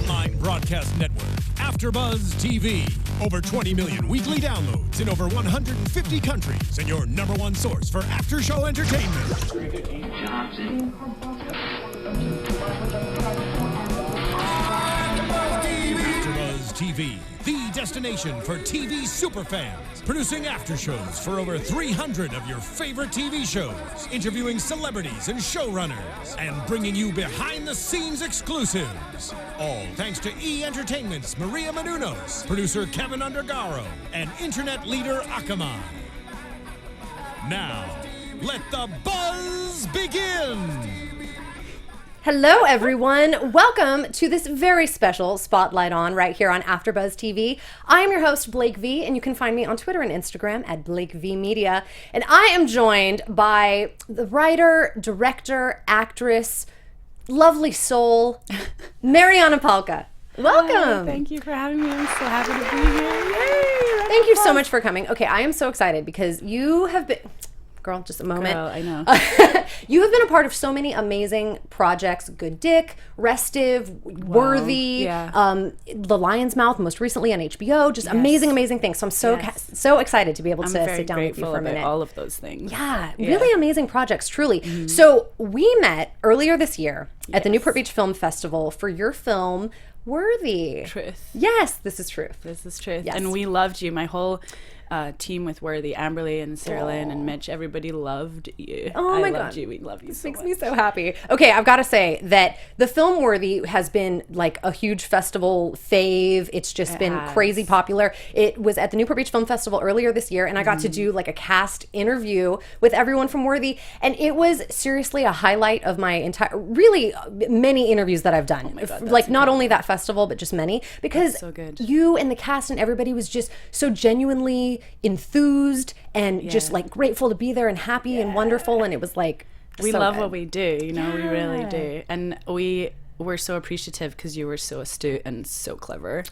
online broadcast network, AFTERBUZZ TV. Over 20 million weekly downloads in over 150 countries, and your number one source for after-show entertainment. AFTERBUZZ TV, the destination for TV superfans. Producing after shows for over 300 of your favorite TV shows, interviewing celebrities and showrunners, and bringing you behind-the-scenes exclusives. All thanks to E! Entertainment's Maria Menounos, producer Kevin Undergaro, and internet leader Akamai. Now, let the buzz begin! Hello, everyone. Welcome to this very special Spotlight On right here on AfterBuzz TV. I am your host, Blake V, and you can find me on Twitter and Instagram at Blake V Media. And I am joined by the writer, director, actress, lovely soul, Marianna Palka. Welcome. Hi, thank you for having me. I'm so happy to be here. Yay! Thank you so much for coming. Okay, I am so excited because you have been... Girl, just a moment. Girl, I know. You have been a part of so many amazing projects. Good Dick, Restive, Worthy, The Lion's Mouth, most recently on HBO. Just amazing things. So I'm so excited to be able to sit down with you for a minute. All of those things. Yeah, really amazing projects, truly. Mm-hmm. So we met earlier this year at the Newport Beach Film Festival for your film, Worthy. Truth. Yes, this is truth. This is truth. Yes. And we loved you. My whole team with Worthy, Amberly and Sarah Lynn and Mitch, everybody loved you. Oh my I God. loved you. We love you so much. Makes me so happy. Okay, I've got to say that the film Worthy has been like a huge festival fave. It's just been crazy popular. It was at the Newport Beach Film Festival earlier this year, and I got to do like a cast interview with everyone from Worthy, and it was seriously a highlight of my entire, really many interviews that I've done. Oh my God, like not only that festival, but just many, because so good. You and the cast and everybody was just so genuinely enthused and just like grateful to be there and happy and wonderful, and it was like we so love good. what we do, you know. We really do, and we were so appreciative because you were so astute and so clever.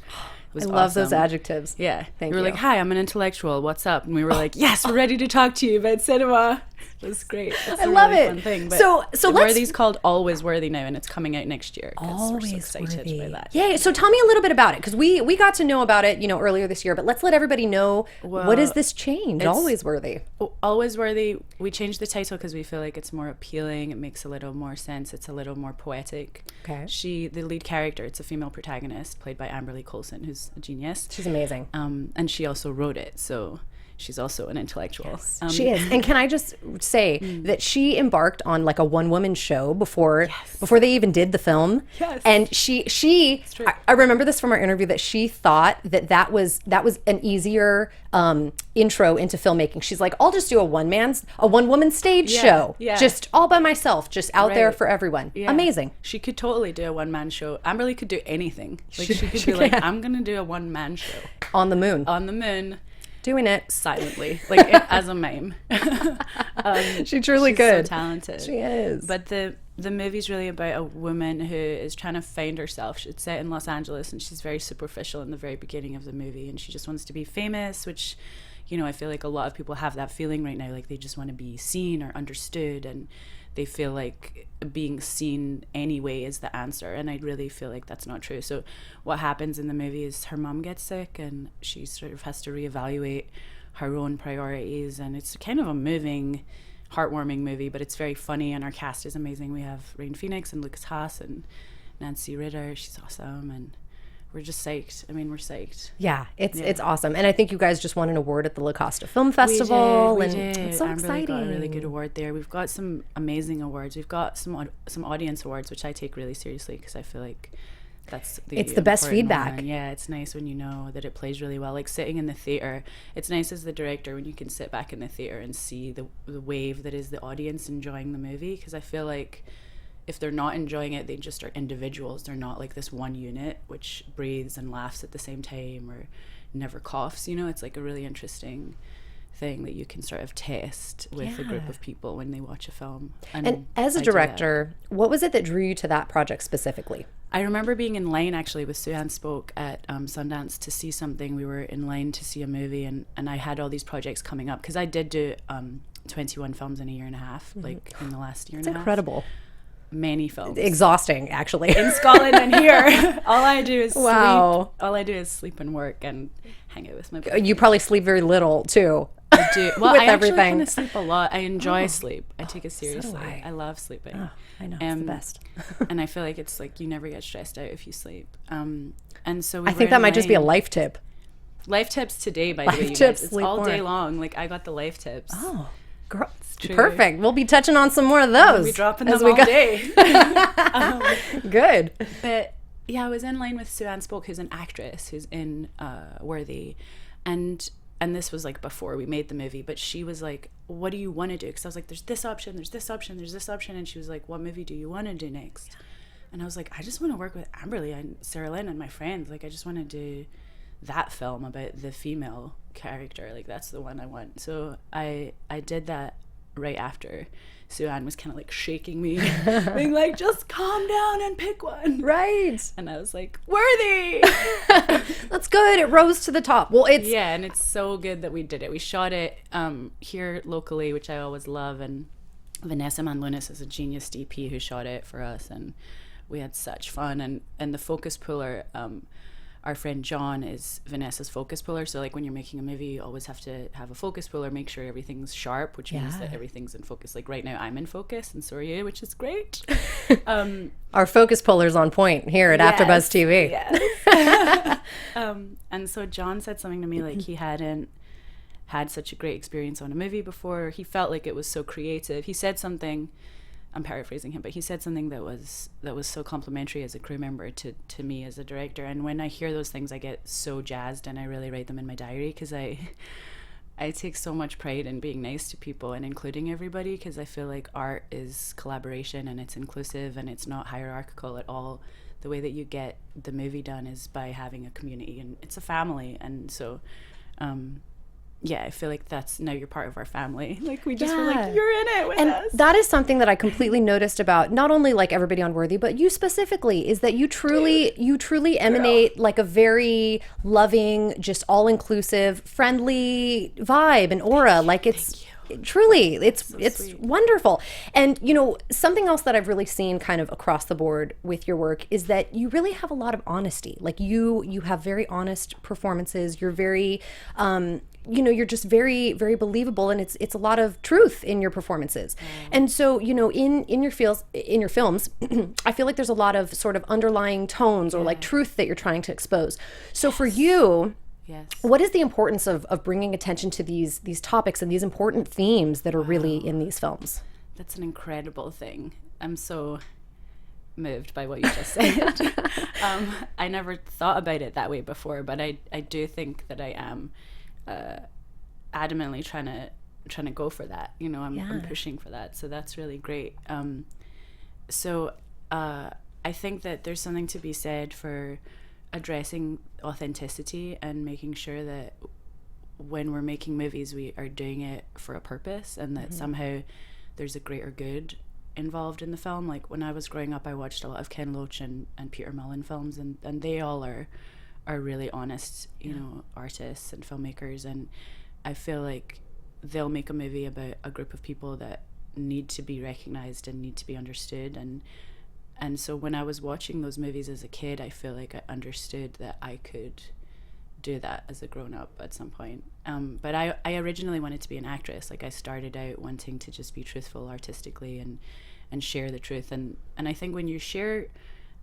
I love those adjectives. Yeah, Thank you you. were like, "Hi, I'm an intellectual. What's up?" And we were like, "Yes, we're ready to talk to you about cinema." It was great. It's I love really it. Fun thing. But So Worthy's called Always Worthy now, and it's coming out next year. Always we're so excited Worthy. by that. Yeah. So tell me a little bit about it, because we got to know about it, earlier this year. But let's let everybody know, what is this change? Always Worthy. Always Worthy. We changed the title because we feel like it's more appealing. It makes a little more sense. It's a little more poetic. Okay. The lead character, it's a female protagonist played by Amberly Coulson, who's a genius. She's amazing. And she also wrote it, so she's also an intellectual. Yes, she is. And can I just say that she embarked on like a one-woman show before they even did the film. Yes. And she I remember this from our interview, that she thought that was an easier intro into filmmaking. She's like, I'll just do a one-woman stage show, just all by myself, just out there for everyone. Yeah. Amazing. She could totally do a one-man show. Amberly could do anything. Like she could be like, I'm gonna do a one-man show on the moon. Doing it silently, like as a mime. She truly she's could. So talented. She is. But the movie's really about a woman who is trying to find herself. It's set in Los Angeles, and she's very superficial in the very beginning of the movie, and she just wants to be famous, which, I feel like a lot of people have that feeling right now. Like they just want to be seen or understood, and they feel like being seen anyway is the answer, and I really feel like that's not true. So what happens in the movie is her mom gets sick, and she sort of has to reevaluate her own priorities, and it's kind of a moving, heartwarming movie, but it's very funny, and our cast is amazing. We have Rain Phoenix and Lucas Haas and Nancy Ritter. She's awesome, and we're just psyched. I mean, we're psyched. Yeah, it's awesome. And I think you guys just won an award at the La Costa Film Festival. We did. It's so Amberly exciting. got a really good award there. We've got some amazing awards. We've got some audience awards, which I take really seriously because I feel like it's the best feedback. Moment. Yeah, it's nice when you know that it plays really well. Like sitting in the theater, it's nice as the director when you can sit back in the theater and see the wave that is the audience enjoying the movie, because I feel like if they're not enjoying it, they just are individuals. They're not like this one unit which breathes and laughs at the same time or never coughs. It's like a really interesting thing that you can sort of test with a group of people when they watch a film. And as a director, what was it that drew you to that project specifically? I remember being in line actually with Suhan Spoke at Sundance to see something. We were in line to see a movie, and I had all these projects coming up because I did do 21 films in a year and a half, like in the last year and a half. It's incredible. many films. Exhausting, actually. In Scotland and here. All I do is Wow. sleep. All I do is sleep and work and hang out with my boyfriend. You probably sleep very little, too. I do. Well, with I everything. actually kind of sleep a lot. I enjoy sleep. I take it seriously. I. I love sleeping. Oh, I know, it's the best. And I feel like it's like you never get stressed out if you sleep. And so I think that might just be a life tip. Life tips today, by the way, you tips, guys. It's sleep all more. day long. Like, I got the life tips. Oh, girl. True. Perfect. We'll be touching on some more of those. We'll be dropping them all day. Good. But yeah, I was in line with Sue-Ann Spoke, who's an actress who's in Worthy, and this was like before we made the movie, but she was like, what do you want to do? Because I was like, there's this option, there's this option, there's this option, and she was like, what movie do you want to do next? And I was like, I just want to work with Amberly and Sarah Lynn and my friends. Like, I just want to do that film about the female character. Like, that's the one I want. So I did that right after Sue-Ann was kind of like shaking me, being like, just calm down and pick one. Right. And I was like, Worthy. That's good. It rose to the top. Well, it's Yeah, and it's so good that we did it. We shot it here locally, which I always love, and Vanessa Manlunas is a genius DP who shot it for us, and we had such fun. And the focus puller, our friend John is Vanessa's focus puller. So like when you're making a movie, you always have to have a focus puller, make sure everything's sharp, which means that everything's in focus. Like right now I'm in focus and so are you, which is great. Our focus puller's on point here at AfterBuzz TV. Yes. And so John said something to me like he hadn't had such a great experience on a movie before. He felt like it was so creative. He said something, I'm paraphrasing him, but he said something that was so complimentary as a crew member to me as a director. And when I hear those things, I get so jazzed, and I really write them in my diary, because I take so much pride in being nice to people and including everybody, because I feel like art is collaboration and it's inclusive and it's not hierarchical at all. The way that you get the movie done is by having a community, and it's a family. And so yeah, I feel like that's, now you're part of our family. Like we just were like, you're in it with us. And that is something that I completely noticed about not only like everybody on Worthy, but you specifically, is that you truly emanate like a very loving, just all-inclusive, friendly vibe and aura. Like it's truly, it's sweet. wonderful. And you know, something else that I've really seen kind of across the board with your work is that you really have a lot of honesty. Like you have very honest performances. You're very you know, you're just very, very believable, and it's a lot of truth in your performances. And so, you know, in your films, I feel like there's a lot of sort of underlying tones or like truth that you're trying to expose. So for you, what is the importance of bringing attention to these topics and these important themes that are really in these films? That's an incredible thing. I'm so moved by what you just said. I never thought about it that way before, but I do think that I am adamantly trying to go for that. You know, I'm pushing for that. So that's really great. So I think that there's something to be said for addressing authenticity and making sure that when we're making movies, we are doing it for a purpose, and that somehow there's a greater good involved in the film. Like when I was growing up, I watched a lot of Ken Loach and Peter Mullan films, and they all are really honest, you know, artists and filmmakers, and I feel like they'll make a movie about a group of people that need to be recognized and need to be understood, and so when I was watching those movies as a kid, I feel like I understood that I could do that as a grown-up at some point. But I originally wanted to be an actress. Like I started out wanting to just be truthful artistically and share the truth, and I think when you share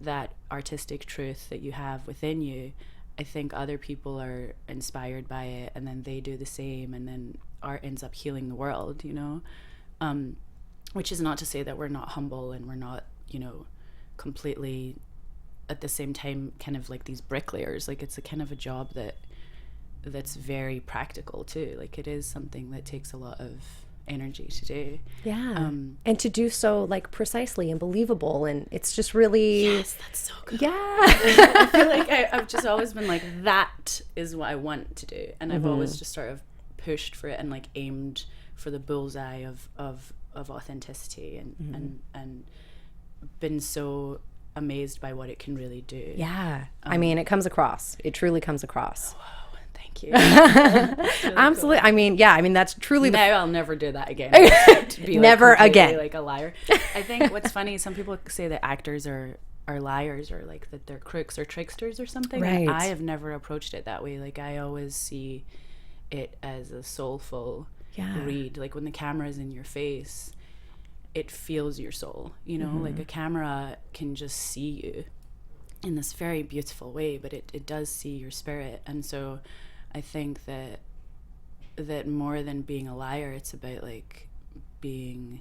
that artistic truth that you have within you, I think other people are inspired by it, and then they do the same, and then art ends up healing the world, you know? Which is not to say that we're not humble and we're not, you know, completely at the same time kind of like these bricklayers. Like it's a kind of a job that's very practical too. Like it is something that takes a lot of energy to do. And to do so like precisely and believable, and it's just really that's so good. I feel like I've just always been like, that is what I want to do, and I've always just sort of pushed for it and like aimed for the bullseye of authenticity and been so amazed by what it can really do. I mean, it comes across, it truly comes across. Thank you. Absolutely. Cool. I mean, yeah, I mean, that's truly I'll never do that again. To be never again. Like a liar. I think what's funny is some people say that actors are liars, or like that they're crooks or tricksters or something. Right. And I have never approached it that way. Like, I always see it as a soulful read. Like, when the camera is in your face, it feels your soul, you know. Like, a camera can just see you in this very beautiful way, but it does see your spirit. And so I think that more than being a liar, it's about like being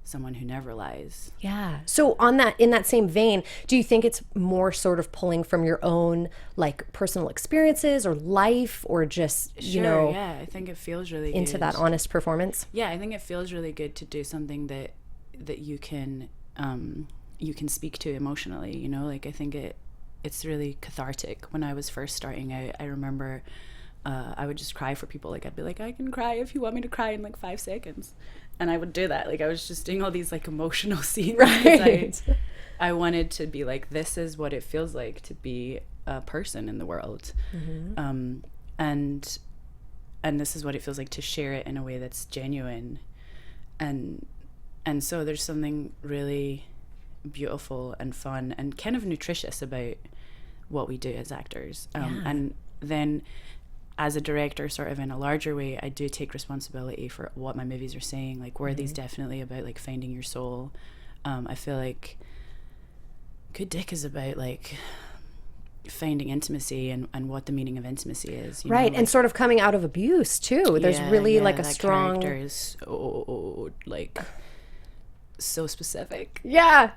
someone who never lies. Yeah. So in that same vein, do you think it's more sort of pulling from your own like personal experiences or life, or just, you know, yeah, I think it feels really into good. That honest performance? Yeah, I think it feels really good to do something that you can speak to emotionally, you know. Like, I think it's really cathartic. When I was first starting out, I remember I would just cry for people. Like, I'd be like, I can cry if you want me to cry in like 5 seconds. And I would do that. Like, I was just doing all these like emotional scenes. Right. I wanted to be like, this is what it feels like to be a person in the world. And this is what it feels like to share it in a way that's genuine. And so there's something really beautiful and fun and kind of nutritious about what we do as actors. And then as a director, sort of in a larger way, I do take responsibility for what my movies are saying. Like, were these definitely about like finding your soul? I feel like Good Dick is about like finding intimacy and what the meaning of intimacy is, you know? And sort of coming out of abuse too. There's really like a strong character is like so specific. Yeah.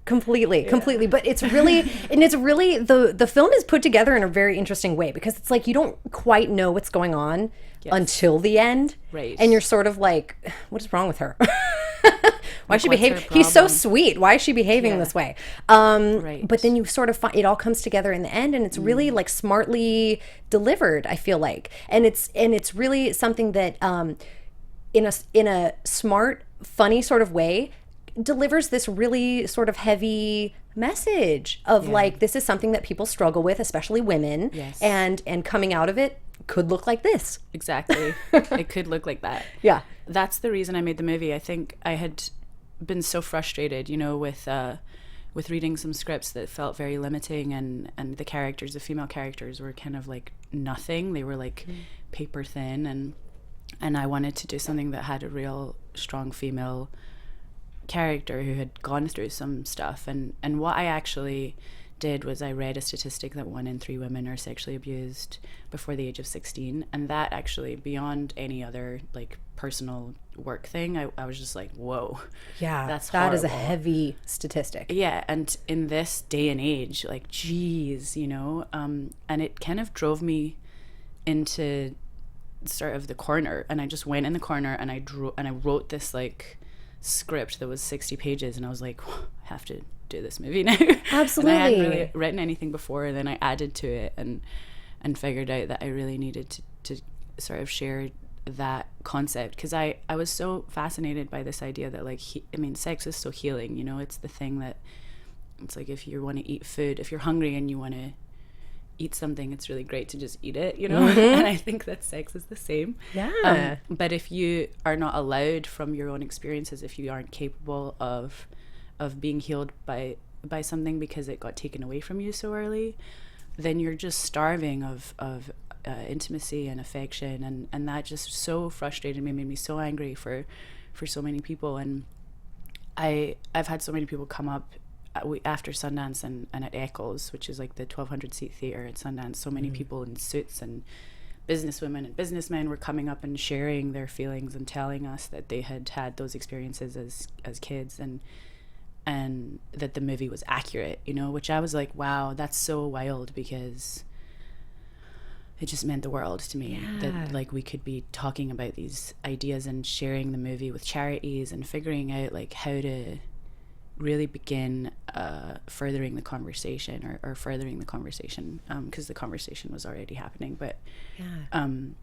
Completely. But it's really the film is put together in a very interesting way, because it's like you don't quite know what's going on until the end. Right. And you're sort of like, what is wrong with her? Why is she behaving? He's so sweet. Why is she behaving this way? But then you sort of find it all comes together in the end, and it's really like smartly delivered, I feel like. And it's really something that in a smart, funny sort of way delivers this really sort of heavy message of like, this is something that people struggle with, especially women. Yes. And coming out of it could look like this. Exactly. It could look like that. Yeah. That's the reason I made the movie. I think I had been so frustrated, you know, with reading some scripts that felt very limiting, and the characters, the female characters, were kind of like nothing. They were like paper thin, and I wanted to do something that had a real strong female character who had gone through some stuff. And what I actually did was I read a statistic that 1 in 3 women are sexually abused before the age of 16, and that actually, beyond any other like personal work thing, I was just like, whoa, that is a heavy statistic. Yeah. And in this day and age, like, geez, you know, and it kind of drove me into sort of the corner, and I just went in the corner and I wrote this like script that was 60 pages, and I was like, I have to do this movie now. Absolutely. And I hadn't really written anything before, and then I added to it and figured out that I really needed to sort of share that concept, because I was so fascinated by this idea that like sex is so healing, you know. It's the thing that, it's like, if you want to eat food, if you're hungry and you want to eat something, it's really great to just eat it, you know. And I think that sex is the same. But if you are not allowed from your own experiences, if you aren't capable of being healed by something because it got taken away from you so early, then you're just starving of intimacy and affection, and that just so frustrated me, made me so angry for so many people. And I've had so many people come up after Sundance and at Eccles, which is like the 1,200 seat theatre at Sundance. So many people in suits and businesswomen and businessmen were coming up and sharing their feelings and telling us that they had those experiences as kids, and that the movie was accurate, you know, which I was like, wow, that's so wild, because it just meant the world to me that like we could be talking about these ideas and sharing the movie with charities and figuring out like how to really begin furthering the conversation or furthering the conversation, because the conversation was already happening. But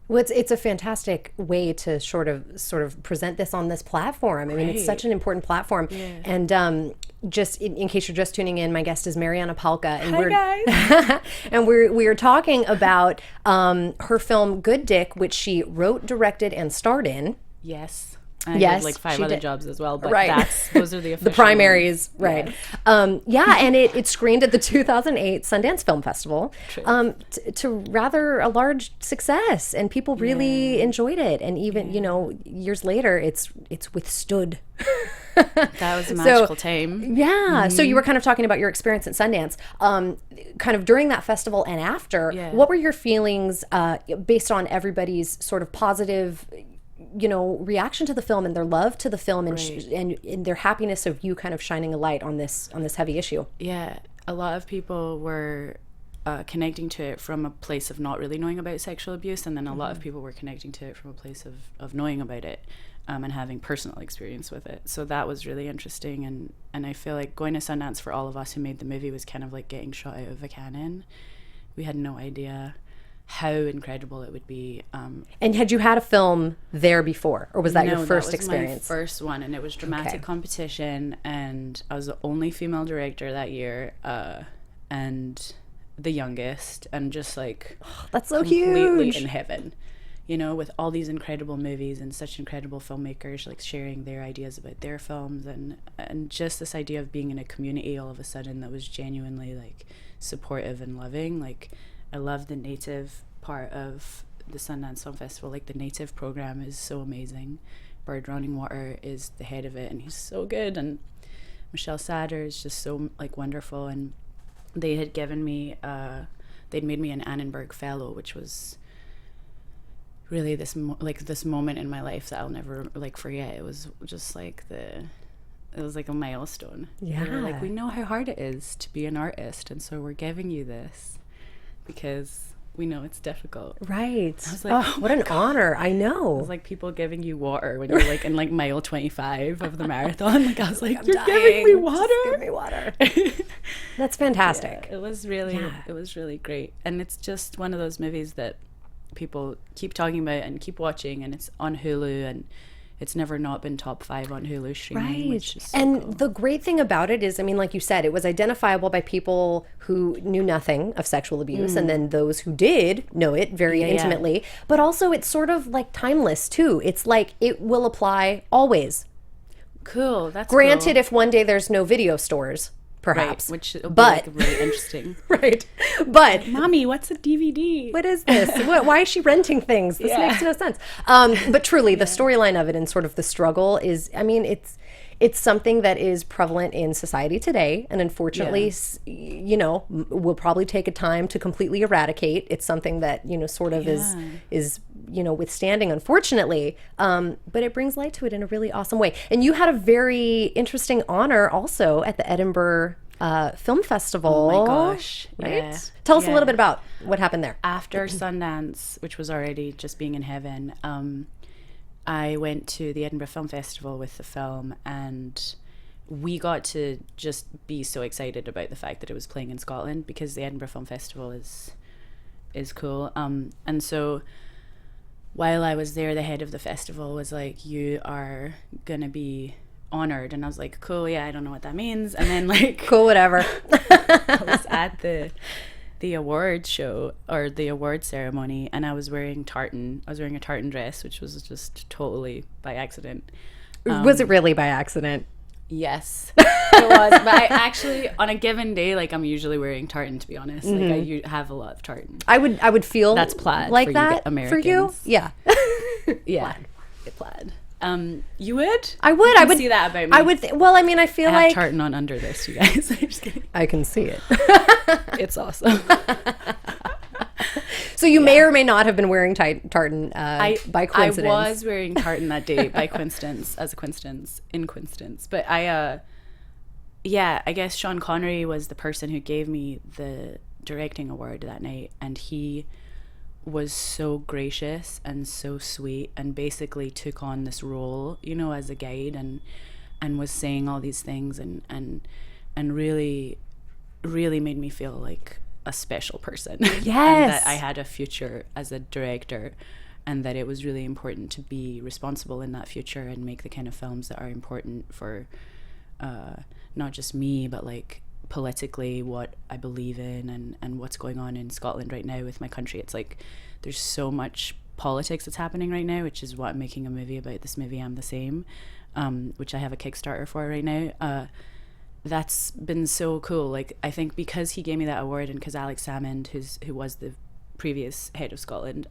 well, it's a fantastic way to sort of present this on this platform. I mean, it's such an important platform. And just in case you're just tuning in, my guest is Marianna Palka, and Hi, guys. and we are talking about her film Good Dick, which she wrote, directed, and starred in. Yes. I Yes, did like 5 she other did. jobs as well, but Right. those are the official The primaries, ones. right? Yes. Yeah, and it screened at the 2008 Sundance Film Festival to rather a large success, and people really enjoyed it. And even years later, it's withstood. That was a magical time. Yeah. So you were kind of talking about your experience at Sundance, kind of during that festival and after. Yeah. What were your feelings based on everybody's sort of positive, reaction to the film and their love to the film, and and their happiness of you kind of shining a light on this heavy issue? Yeah, a lot of people were connecting to it from a place of not really knowing about sexual abuse, and then a lot of people were connecting to it from a place of knowing about it and having personal experience with it. So that was really interesting, and I feel like going to Sundance for all of us who made the movie was kind of like getting shot out of a cannon. We had no idea how incredible it would be. And had you had a film there before, or was that your first experience? My first one, and it was dramatic competition, and I was the only female director that year, and the youngest, and just like that's so completely huge. in heaven, with all these incredible movies and such incredible filmmakers like sharing their ideas about their films, and just this idea of being in a community all of a sudden that was genuinely like supportive and loving. Like, I love the native part of the Sundance Film Festival. Like, the native program is so amazing. Bird Running Water is the head of it, and he's so good. And Michelle Satter is just so like wonderful. And they had given me, they'd made me an Annenberg Fellow, which was really this moment in my life that I'll never like forget. It was just like it was like a milestone. Yeah. They were like, we know how hard it is to be an artist, and so we're giving you this because we know it's difficult. Right. I was like, what an honor. I know. It was like people giving you water when you're like in like mile 25 of the marathon. Like, I was like, you're dying. giving me water. Just give me water. That's fantastic. Yeah, it was really great. And it's just one of those movies that people keep talking about and keep watching, and it's on Hulu, and it's never not been top 5 on Hulu streaming, which is so and cool. the great thing about it is, I mean, like you said, it was identifiable by people who knew nothing of sexual abuse, and then those who did know it very intimately. But also, it's sort of like timeless too. It's like it will apply always. Cool. That's Granted, cool. if one day there's no video stores, perhaps, Right, which will be but like really interesting. right, but Mommy, what's a DVD? what is this? Why is she renting things? This makes no sense. But truly, the storyline of it and sort of the struggle is, I mean, it's something that is prevalent in society today, and unfortunately, will probably take a time to completely eradicate. It's something that sort of is withstanding, unfortunately. But it brings light to it in a really awesome way. And you had a very interesting honor also at the Edinburgh Film Festival. Oh my gosh. Right? Yeah. Tell us a little bit about what happened there. After Sundance, which was already just being in heaven, I went to the Edinburgh Film Festival with the film, and we got to just be so excited about the fact that it was playing in Scotland, because the Edinburgh Film Festival is cool. And so while I was there, the head of the festival was like, you are gonna be honored, and I was like, cool, yeah, I don't know what that means. And then like Cool, whatever. I was at the award show, or the award ceremony, and I was wearing tartan. I was wearing a tartan dress, which was just totally by accident. Was it really by accident? Yes, it was. But I actually, on a given day, like, I'm usually wearing tartan, to be honest. Like, I have a lot of tartan. I would feel That's plaid like for that you for you. Americans. Yeah. Yeah, plaid. You would? I would. You I can would see that about me. I would. Well, I mean, I feel I have like tartan on under this, you guys. I'm just kidding. I can see it. It's awesome. So you may or may not have been wearing tartan by coincidence. I was wearing tartan that day by coincidence, in coincidence. But I guess Sean Connery was the person who gave me the directing award that night, and he was so gracious and so sweet, and basically took on this role, as a guide, and was saying all these things, and really, really made me feel like a special person. Yes. And that I had a future as a director, and that it was really important to be responsible in that future and make the kind of films that are important for not just me, but like politically what I believe in and what's going on in Scotland right now with my country. It's like there's so much politics that's happening right now, which is what I'm making a movie about. This movie, I'm the Same, which I have a Kickstarter for right now. That's been so cool. Like, I think because he gave me that award, and because Alex Salmond, who was the previous head of Scotland,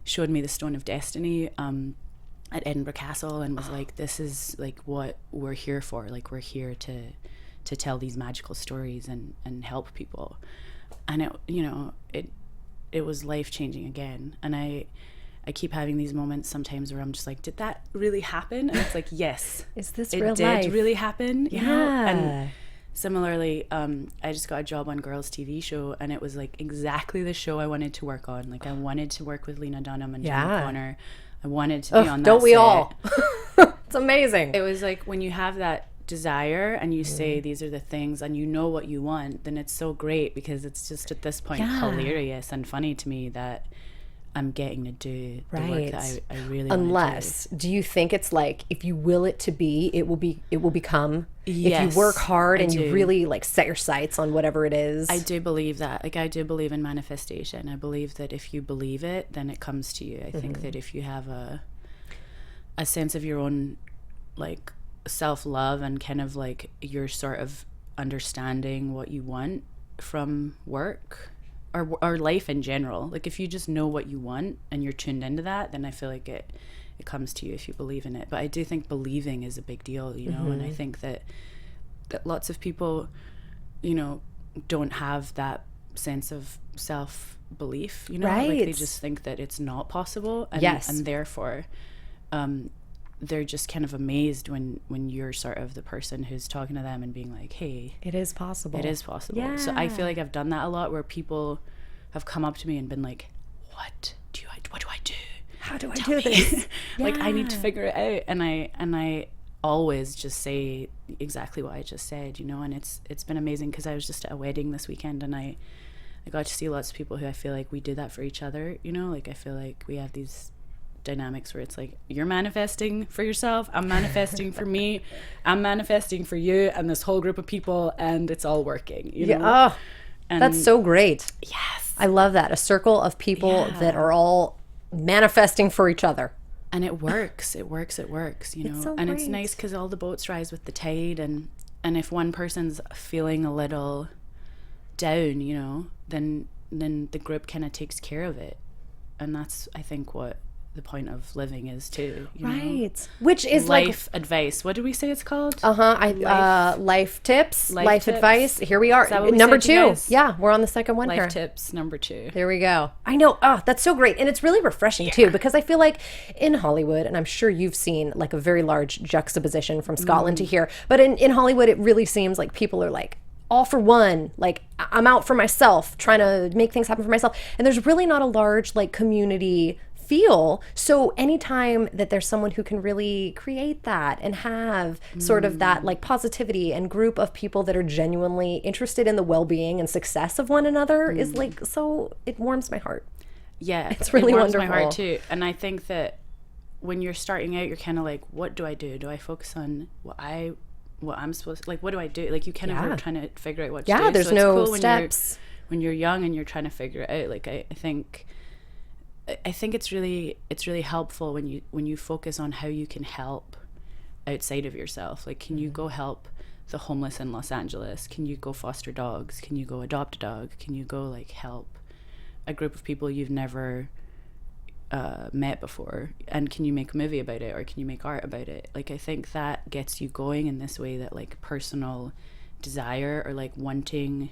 showed me the Stone of Destiny at Edinburgh Castle, and was like, this is like what we're here for. Like, we're here to tell these magical stories and help people. And it was life-changing again. And I keep having these moments sometimes where I'm just like, did that really happen? And it's like, yes. Is this it real did life? really happen, you Yeah. know? And similarly, I just got a job on Girls TV show, and it was like exactly the show I wanted to work on. Like, I wanted to work with Lena Dunham and Jenna Conor. I wanted to be on that don't we set. all? It's amazing. It was like, when you have that desire and you say these are the things and you know what you want, then it's so great, because it's just at this point hilarious and funny to me that I'm getting to do the work that I really Unless, do you think it's like, if you will it to be, it will become? Yes, if you work hard and I you do. really like set your sights on whatever it is. I do believe that. Like, I do believe in manifestation. I believe that if you believe it, then it comes to you. I think that if you have a sense of your own like self-love and kind of like you're sort of understanding what you want from work or life in general, like if you just know what you want and you're tuned into that, then I feel like it comes to you if you believe in it. But I do think believing is a big deal, you know. And I think that lots of people, you know, don't have that sense of self-belief, you know. Like, they just think that it's not possible, and, and therefore they're just kind of amazed when you're sort of the person who's talking to them and being like, hey, it is possible. It is possible. Yeah. So I feel like I've done that a lot, where people have come up to me and been like, what do I do? How do I Tell do me. this? Like, I need to figure it out. And I always just say exactly what I just said, you know. And it's been amazing, because I was just at a wedding this weekend, and I got to see lots of people who I feel like we do that for each other, you know. Like, I feel like we have these dynamics where it's like, you're manifesting for yourself, I'm manifesting for me, I'm manifesting for you and this whole group of people, and it's all working, you know. Oh, and that's so great. Yes, I love that. A circle of people that are all manifesting for each other. And it works, you know. It's so and great. It's nice because all the boats rise with the tide, and if one person's feeling a little down, you know, then the group kind of takes care of it. And that's, I think, what the point of living is too, you know? Which is life advice. What did we say it's called? Life tips, life tips. Advice. Here we are, number 2. Yeah, we're on the second one. Life tips number 2. There we go. I know. Oh, that's so great. And it's really refreshing too, because I feel like in Hollywood, and I'm sure you've seen like a very large juxtaposition from Scotland to here, but in Hollywood, it really seems like people are like, all for one, like, I'm out for myself, trying to make things happen for myself. And there's really not a large like community feel. So anytime that there's someone who can really create that and have sort of that like positivity and group of people that are genuinely interested in the well-being and success of one another is like, so it warms my heart. Yeah, it's really it warms wonderful. my heart too. And I think that when you're starting out, you're kind of like, what do I do? Do I focus on what I'm supposed to, like, what do I do? Like, you kind of are trying to figure out what to do. Yeah, there's so no it's cool steps. When you're young and you're trying to figure it out. Like, I think it's really helpful when you focus on how you can help outside of yourself. Like, can you go help the homeless in Los Angeles? Can you go foster dogs? Can you go adopt a dog? Can you go like help a group of people you've never met before? And can you make a movie about it, or can you make art about it? Like, I think that gets you going in this way, that like personal desire or like wanting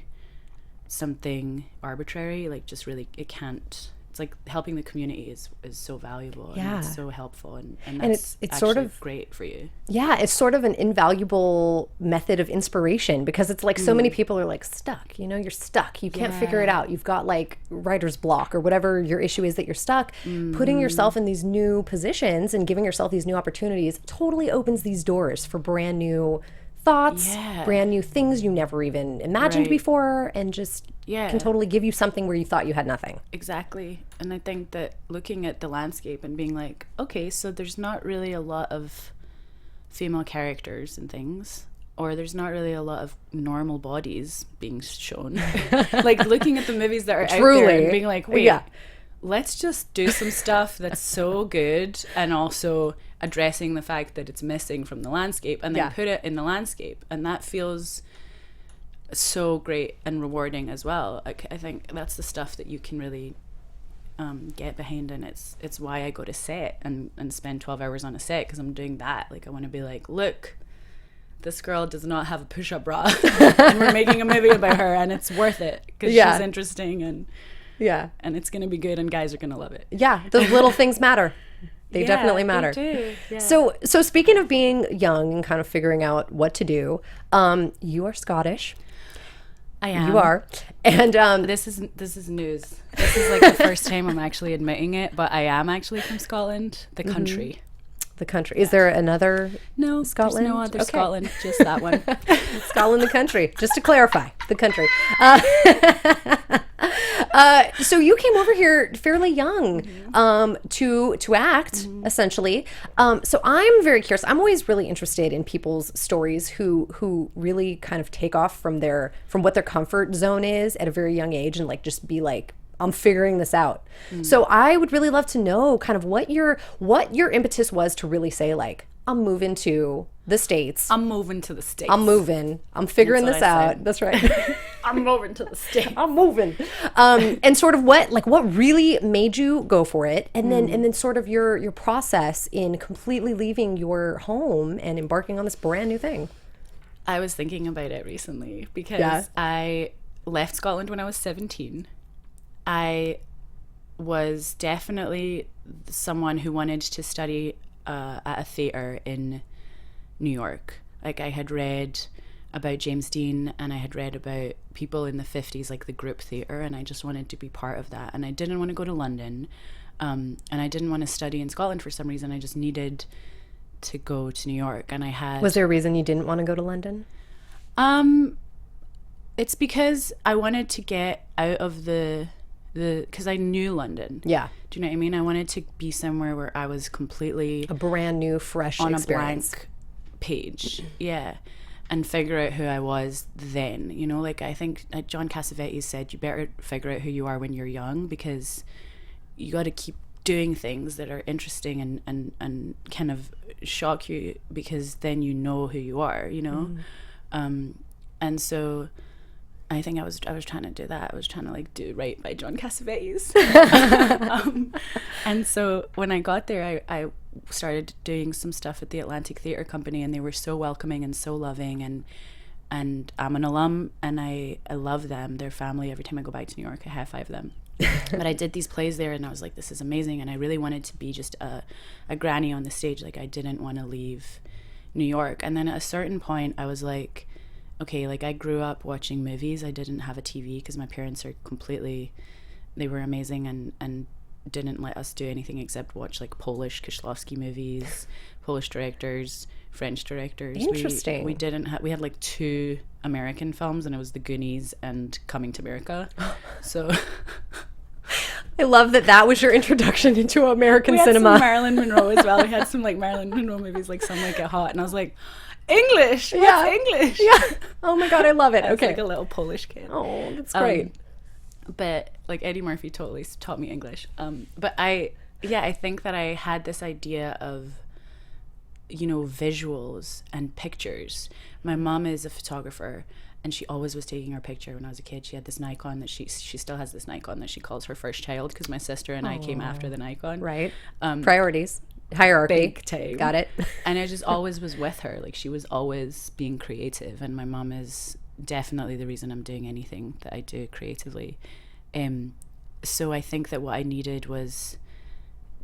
something arbitrary, like just really, it can't. It's like helping the community is so valuable, and it's so helpful, and that's it's actually sort of great for you. Yeah, it's sort of an invaluable method of inspiration, because it's like so many people are like stuck, you know, you're stuck. You can't figure it out. You've got like writer's block or whatever your issue is that you're stuck. Putting yourself in these new positions and giving yourself these new opportunities totally opens these doors for brand new thoughts, brand new things you never even imagined before, and just can totally give you something where you thought you had nothing. Exactly. And I think that looking at the landscape and being like, okay, so there's not really a lot of female characters and things, or there's not really a lot of normal bodies being shown. Like looking at the movies that are out there and being like, wait, let's just do some stuff that's so good, and also addressing the fact that it's missing from the landscape, and then put it in the landscape, and that feels so great and rewarding as well. Like, I think that's the stuff that you can really get behind, and it's why I go to set and spend 12 hours on a set, because I'm doing that. Like, I want to be like, look, this girl does not have a push-up bra and we're making a movie about her, and it's worth it because she's interesting, and it's gonna be good, and guys are gonna love it. Those little things matter. They definitely matter. They do. So speaking of being young and kind of figuring out what to do, you are Scottish. I am. You are. And this is news. This is like the first time I'm actually admitting it, but I am actually from Scotland, the country. The country. Is there another Scotland? There's no other Scotland, just that one. Scotland, the country. Just to clarify, the country. So you came over here fairly young to act, essentially. So I'm very curious. I'm always really interested in people's stories who really kind of take off from what their comfort zone is at a very young age, and like just be like, I'm figuring this out. So I would really love to know kind of what your impetus was to really say, like, I'm moving to the States. I'm moving to the States. I'm figuring this out. That's right. I'm moving to the States. I'm moving. And sort of what really made you go for it, and then sort of your process in completely leaving your home and embarking on this brand new thing. I was thinking about it recently because I left Scotland when I was 17. I was definitely someone who wanted to study at a theatre in New York. Like, I had read about James Dean, and I had read about people in the 50s, like the group theatre, and I just wanted to be part of that. And I didn't want to go to London, and I didn't want to study in Scotland for some reason. I just needed to go to New York, and I had... Was there a reason you didn't want to go to London? It's because I wanted to get out of because I knew London. Yeah. Do you know what I mean? I wanted to be somewhere where I was completely... A brand new, fresh experience. On a blank page. Yeah. And figure out who I was then. You know, like, I think John Cassavetes said, you better figure out who you are when you're young, because you got to keep doing things that are interesting and kind of shock you, because then you know who you are, you know? And so... I think I was trying to do that. I was trying to like do right by John Cassavetes. And so when I got there, I started doing some stuff at the Atlantic Theatre Company, and they were so welcoming and so loving, and I'm an alum, and I love them, their family. Every time I go back to New York, I high five them. But I did these plays there, and I was like, this is amazing, and I really wanted to be just a granny on the stage. Like, I didn't want to leave New York. And then at a certain point, I was like, okay, like, I grew up watching movies. I didn't have a TV because my parents are they were amazing and didn't let us do anything except watch like Polish Kieślowski movies, Polish directors, French directors. Interesting. We had like 2 American films, and it was The Goonies and Coming to America. So I love that was your introduction into American cinema. We had some Marilyn Monroe as well. We had some like Marilyn Monroe movies, like Some Like It Hot, and I was like, English. What's English? Yeah. Oh my God, I love it. Okay. Like a little Polish kid. Oh, that's great. But like Eddie Murphy totally taught me English. But I think that I had this idea of, you know, visuals and pictures. My mom is a photographer, and she always was taking her picture when I was a kid. She had this Nikon that she still has this Nikon that she calls her first child, because my sister and I came after the Nikon. Right. Priorities. Hierarchy. Big time. Got it. And I just always was with her. Like, she was always being creative, and my mom is definitely the reason I'm doing anything that I do creatively. So I think that what I needed was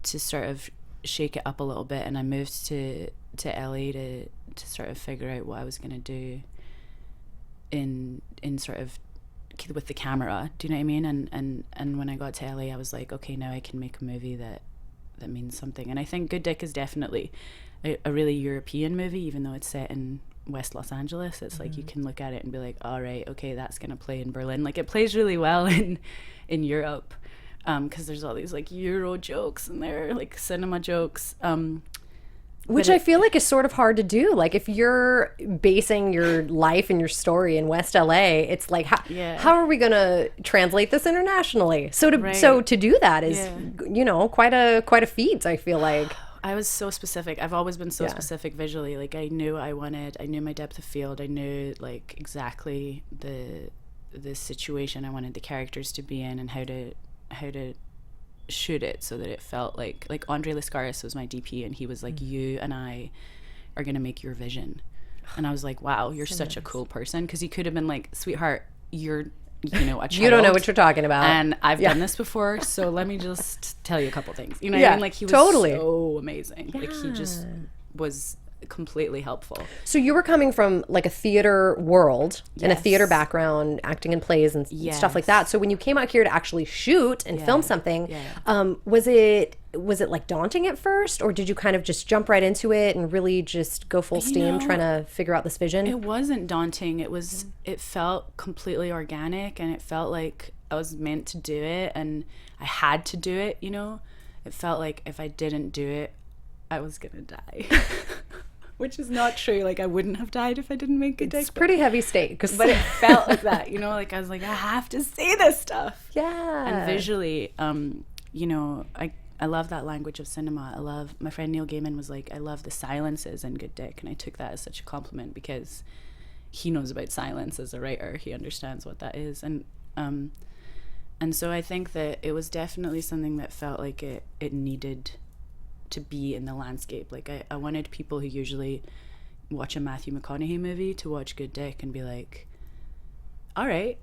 to sort of shake it up a little bit, and I moved to LA to sort of figure out what I was going to do in sort of with the camera. Do you know what I mean? And when I got to LA, I was like, okay, now I can make a movie that means something. And I think Good Dick is definitely a really European movie, even though it's set in West Los Angeles. It's like you can look at it and be like, all right, okay, that's gonna play in Berlin. Like, it plays really well in Europe, because there's all these like Euro jokes and they're like cinema jokes. Which I feel like is sort of hard to do. Like if you're basing your life and your story in West LA, it's like how are we going to translate this internationally? So to do that is quite a feat, I feel like. I was so specific. I've always been so specific visually. Like I knew my depth of field. I knew like exactly the situation I wanted the characters to be in and how to shoot it so that it felt like Andre Lascaris was my DP, and he was like, you and I are gonna make your vision. And I was like, wow, you're such a cool person, because he could have been like, sweetheart, you're a child. You don't know what you're talking about, and I've done this before, so let me just tell you a couple things. You know what I mean? Like he was so amazing. Like he just was completely helpful. So you were coming from like a theater world and a theater background, acting in plays and stuff like that. So when you came out here to actually shoot and film something, was it like daunting at first, or did you kind of just jump right into it and really just go full steam trying to figure out this vision? It wasn't daunting. It felt completely organic, and it felt like I was meant to do it and I had to do it, you know? It felt like if I didn't do it, I was gonna die. Which is not true. Like I wouldn't have died if I didn't make Good Dick. It's pretty heavy stakes. But it felt like that, you know, like I was like, I have to say this stuff. Yeah. And visually, you know, I love that language of cinema. My friend Neil Gaiman was like, I love the silences in Good Dick. And I took that as such a compliment, because he knows about silence as a writer. He understands what that is. And so I think that it was definitely something that felt like it needed to be in the landscape. Like I wanted people who usually watch a Matthew McConaughey movie to watch Good Dick and be like, all right,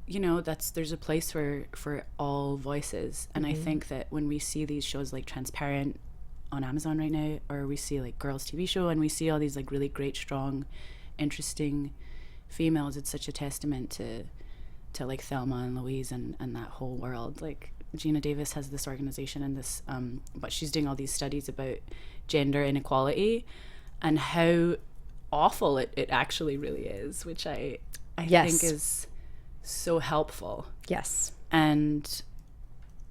you know, there's a place for all voices. And I think that when we see these shows like Transparent on Amazon right now, or we see like Girls TV Show, and we see all these like really great, strong, interesting females, it's such a testament to like Thelma and Louise and that whole world. Like Gina Davis has this organization and this but she's doing all these studies about gender inequality and how awful it actually really is, which I think is so helpful. Yes. And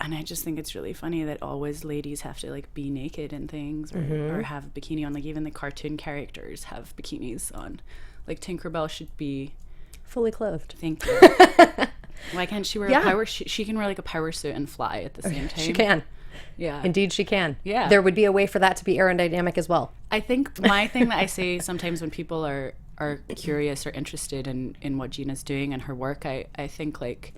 I just think it's really funny that always ladies have to like be naked in things or have a bikini on. Like even the cartoon characters have bikinis on. Like Tinkerbell should be fully clothed. Thank you. Why can't she wear a power? She can wear like a power suit and fly at the same time. She can. Yeah. Indeed, she can. Yeah. There would be a way for that to be aerodynamic as well. I think my thing that I say sometimes when people are curious or interested in what Gina's doing and her work, I think like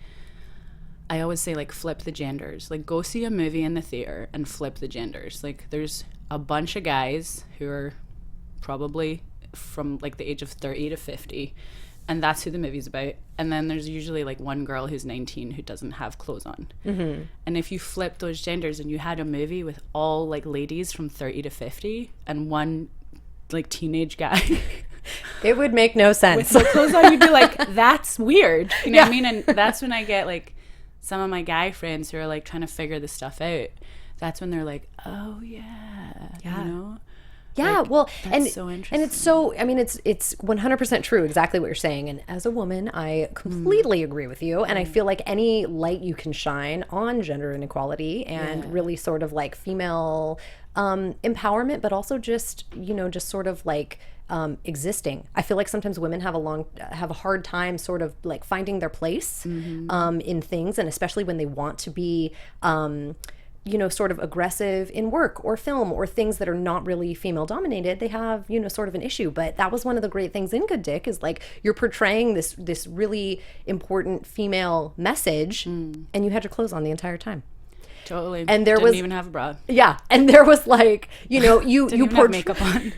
I always say like flip the genders. Like go see a movie in the theater and flip the genders. Like there's a bunch of guys who are probably from like the age of 30 to 50. And that's who the movie's about. And then there's usually like one girl who's 19 who doesn't have clothes on. Mm-hmm. And if you flip those genders and you had a movie with all like ladies from 30 to 50 and one like teenage guy, it would make no sense. With no clothes on, you'd be like, that's weird. You know what I mean? And that's when I get like some of my guy friends who are like trying to figure this stuff out. That's when they're like, oh yeah. You know? Yeah, like, well, and so and it's so, I mean, it's 100% true, exactly what you're saying. And as a woman, I completely agree with you. And I feel like any light you can shine on gender inequality and really sort of like female empowerment, but also just, you know, just sort of like existing. I feel like sometimes women have a hard time sort of like finding their place in things, and especially when they want to be you know, sort of aggressive in work or film or things that are not really female dominated, they have, you know, sort of an issue. But that was one of the great things in Good Dick, is like you're portraying this really important female message and you had your clothes on the entire time. Totally. And there didn't even have a bra. Yeah. And there was like, you know, you have makeup on.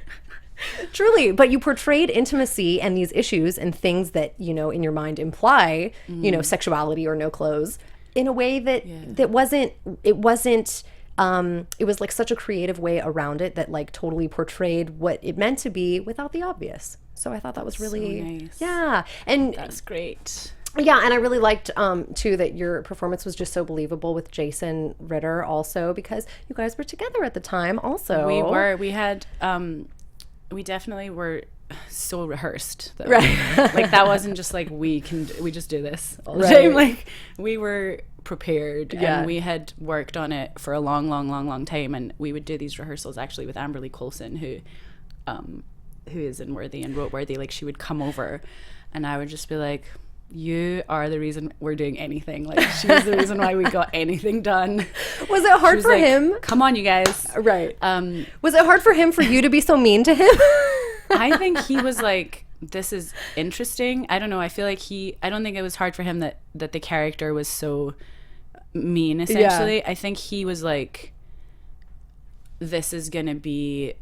Truly, but you portrayed intimacy and these issues and things that, you know, in your mind imply, you know, sexuality or no clothes, in a way that it was like such a creative way around it that like totally portrayed what it meant to be without the obvious. So I thought that was really so nice. Yeah. And that's great. Yeah, and I really liked too that your performance was just so believable with Jason Ritter also, because you guys were together at the time also. We had we definitely were so rehearsed though. Right. Like that wasn't just like we just do this all the Right. time. Like we were prepared Yeah. and we had worked on it for a long time, and we would do these rehearsals actually with Amberly Coulson, who is in Worthy and wrote Worthy. Like she would come over and I would just be like, you are the reason we're doing anything. Like she's the reason why we got anything done. Was it hard for like, him? Come on, you guys. Right. Was it hard for him for you to be so mean to him? I think he was like, this is interesting. I don't know. I feel like I don't think it was hard for him that the character was so mean, essentially. Yeah. I think he was like, this is going to be,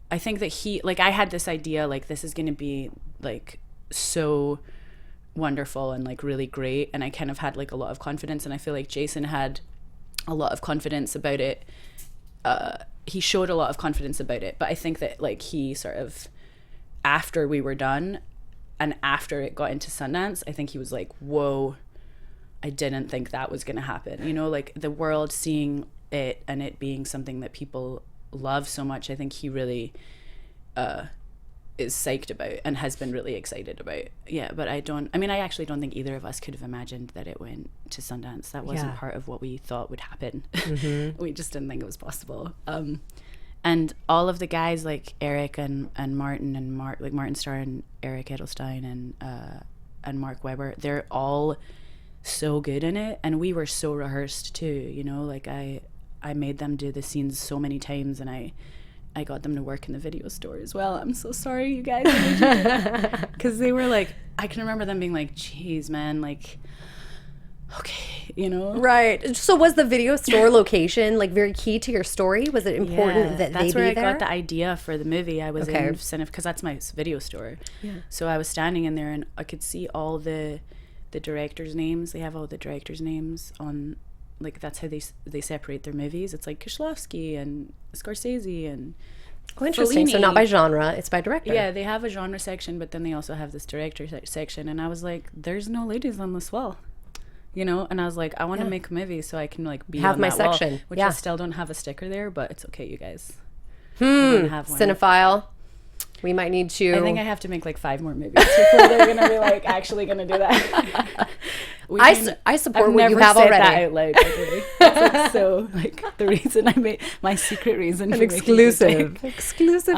I think that I had this idea, like, this is going to be like so wonderful and like really great. And I kind of had like a lot of confidence. And I feel like Jason had a lot of confidence about it. He showed a lot of confidence about it. But I think that like he sort of, after we were done and after it got into Sundance, I think he was like, whoa, I didn't think that was going to happen. You know, like the world seeing it and it being something that people love so much. I think he really is psyched about and has been really excited about. Yeah, but I actually don't think either of us could have imagined that it went to Sundance. That wasn't part of what we thought would happen. Mm-hmm. We just didn't think it was possible. And all of the guys like Eric and Martin and Martin Starr and Eric Edelstein and Mark Webber, they're all so good in it, and we were so rehearsed too. You know, like I made them do the scenes so many times, and I got them to work in the video store as well. I'm so sorry, you guys, because they were like, I can remember them being like, "Geez, man, like." Okay, you know, right. So was the video store location like very key to your story? Was it important that they be there? That's where I got the idea for the movie. I was in Restive because that's my video store. Yeah. So I was standing in there and I could see all the directors' names. They have all the directors' names on, like that's how they separate their movies. It's like Kieślowski and Scorsese and. Oh, interesting. Fellini. So not by genre, it's by director. Yeah, they have a genre section, but then they also have this director section. And I was like, "There's no ladies on this wall." You know, and I was like, I want to make a movie so I can like be have on my that section, wall, which I still don't have a sticker there, but it's okay, you guys. Have one. Cinephile. We might need to. I think I have to make like 5 more movies before they're gonna be like actually gonna do that. I support what you have already. That out loud, that's like, so like the reason I made my secret reason. An exclusive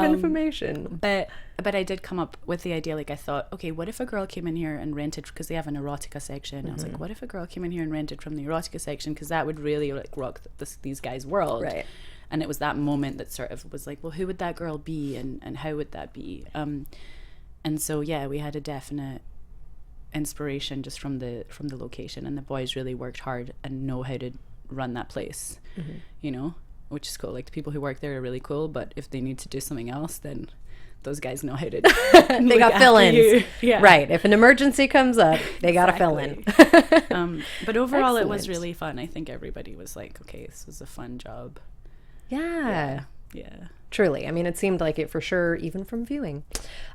information. But I did come up with the idea, like I thought, okay, what if a girl came in here and rented, because they have an erotica section. Mm-hmm. I was like, what if a girl came in here and rented from the erotica section, because that would really like rock these guys' world. Right. And it was that moment that sort of was like, well, who would that girl be and how would that be? And so, yeah, we had a definite inspiration just from the location, and the boys really worked hard and know how to run that place, you know, which is cool. Like the people who work there are really cool, but if they need to do something else, then those guys know how to they got fill-ins. Yeah. Right. If an emergency comes up, they got to fill in. But overall, it was really fun. I think everybody was like, okay, this was a fun job. Yeah. Yeah. Truly. I mean, it seemed like it for sure, even from viewing.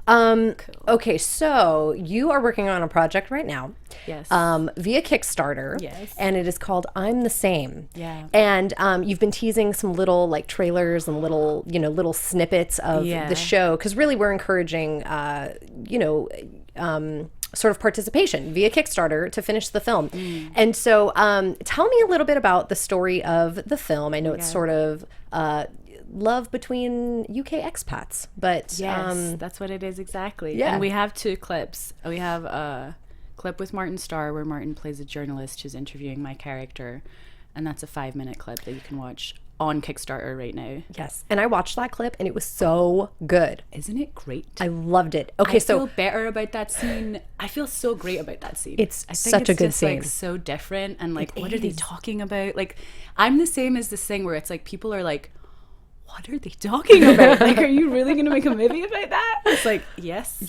Cool. Okay, so you are working on a project right now. Yes. Via Kickstarter. Yes. And it is called I'm the Same. Yeah. And you've been teasing some little like trailers and little snippets of the show, because really we're encouraging, sort of participation via Kickstarter to finish the film. And so tell me a little bit about the story of the film. I know it's sort of love between UK expats, but yes, that's what it is exactly. Yeah. And we have 2 clips. We have a clip with Martin Starr where Martin plays a journalist who's interviewing my character, and that's a 5-minute clip that you can watch on Kickstarter right now. Yes. And I watched that clip and it was so good. Isn't it great? I loved it. Okay, I feel better about that scene. I feel so great about that scene. It's such a good scene. Like so different, and like what are they talking about? Like I'm the same as this thing where it's like people are like, what are they talking about? Like, are you really going to make a movie about that? It's like, yes,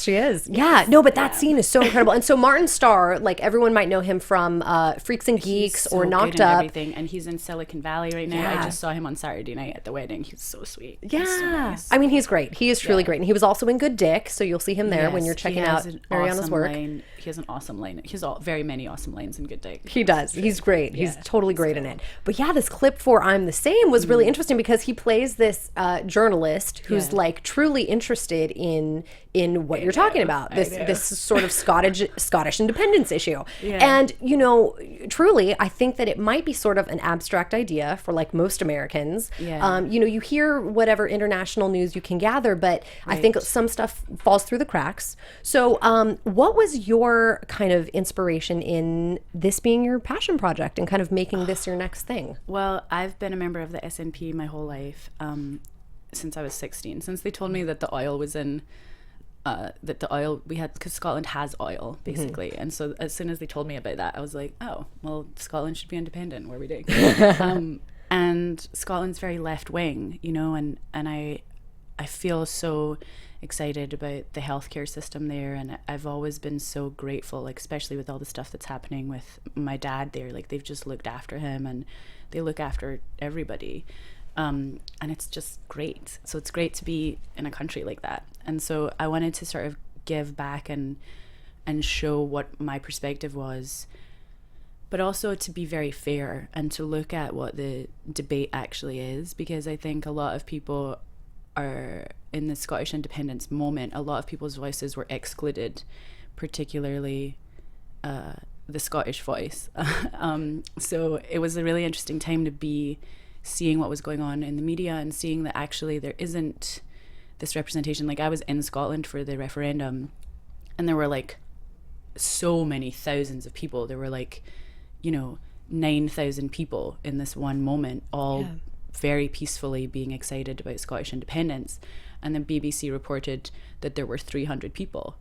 she is. Yeah, no, but that scene is so incredible. And so Martin Starr, like everyone might know him from Freaks and Geeks or Knocked Up. Everything. And he's in Silicon Valley right now. I just saw him on Saturday night at the wedding. He's so sweet. Yeah. He's so nice. I mean, he's great. He is truly great. And he was also in Good Dick, so you'll see him there when you're checking out Marianna's work. He has an awesome line. He has very many awesome lines in Good Dick. He does. He's great. He's totally great in it. But yeah, this clip for I'm the Same was really interesting because he he plays this journalist who's like truly interested in what you're talking about, this sort of Scottish independence issue. And you know, truly, I think that it might be sort of an abstract idea for like most Americans. You know, you hear whatever international news you can gather, but I think some stuff falls through the cracks. So what was your kind of inspiration in this being your passion project and kind of making this your next thing? Well, I've been a member of the SNP my whole life, since I was 16, since they told me that the oil was in that the oil we had, because Scotland has oil basically, and so as soon as they told me about that, I was like, oh well, Scotland should be independent. What are we doing? And Scotland's very left wing, you know, and I feel so excited about the healthcare system there, and I've always been so grateful, like especially with all the stuff that's happening with my dad there. Like they've just looked after him, and they look after everybody. And it's just great. So it's great to be in a country like that. And so I wanted to sort of give back and show what my perspective was, but also to be very fair and to look at what the debate actually is, because I think a lot of people are in the Scottish independence moment, a lot of people's voices were excluded, particularly the Scottish voice. So it was a really interesting time to be seeing what was going on in the media and seeing that actually there isn't this representation. Like I was in Scotland for the referendum, and there were like so many thousands of people. There were like, you know, 9,000 people in this one moment, all very peacefully being excited about Scottish independence. And the BBC reported that there were 300 people.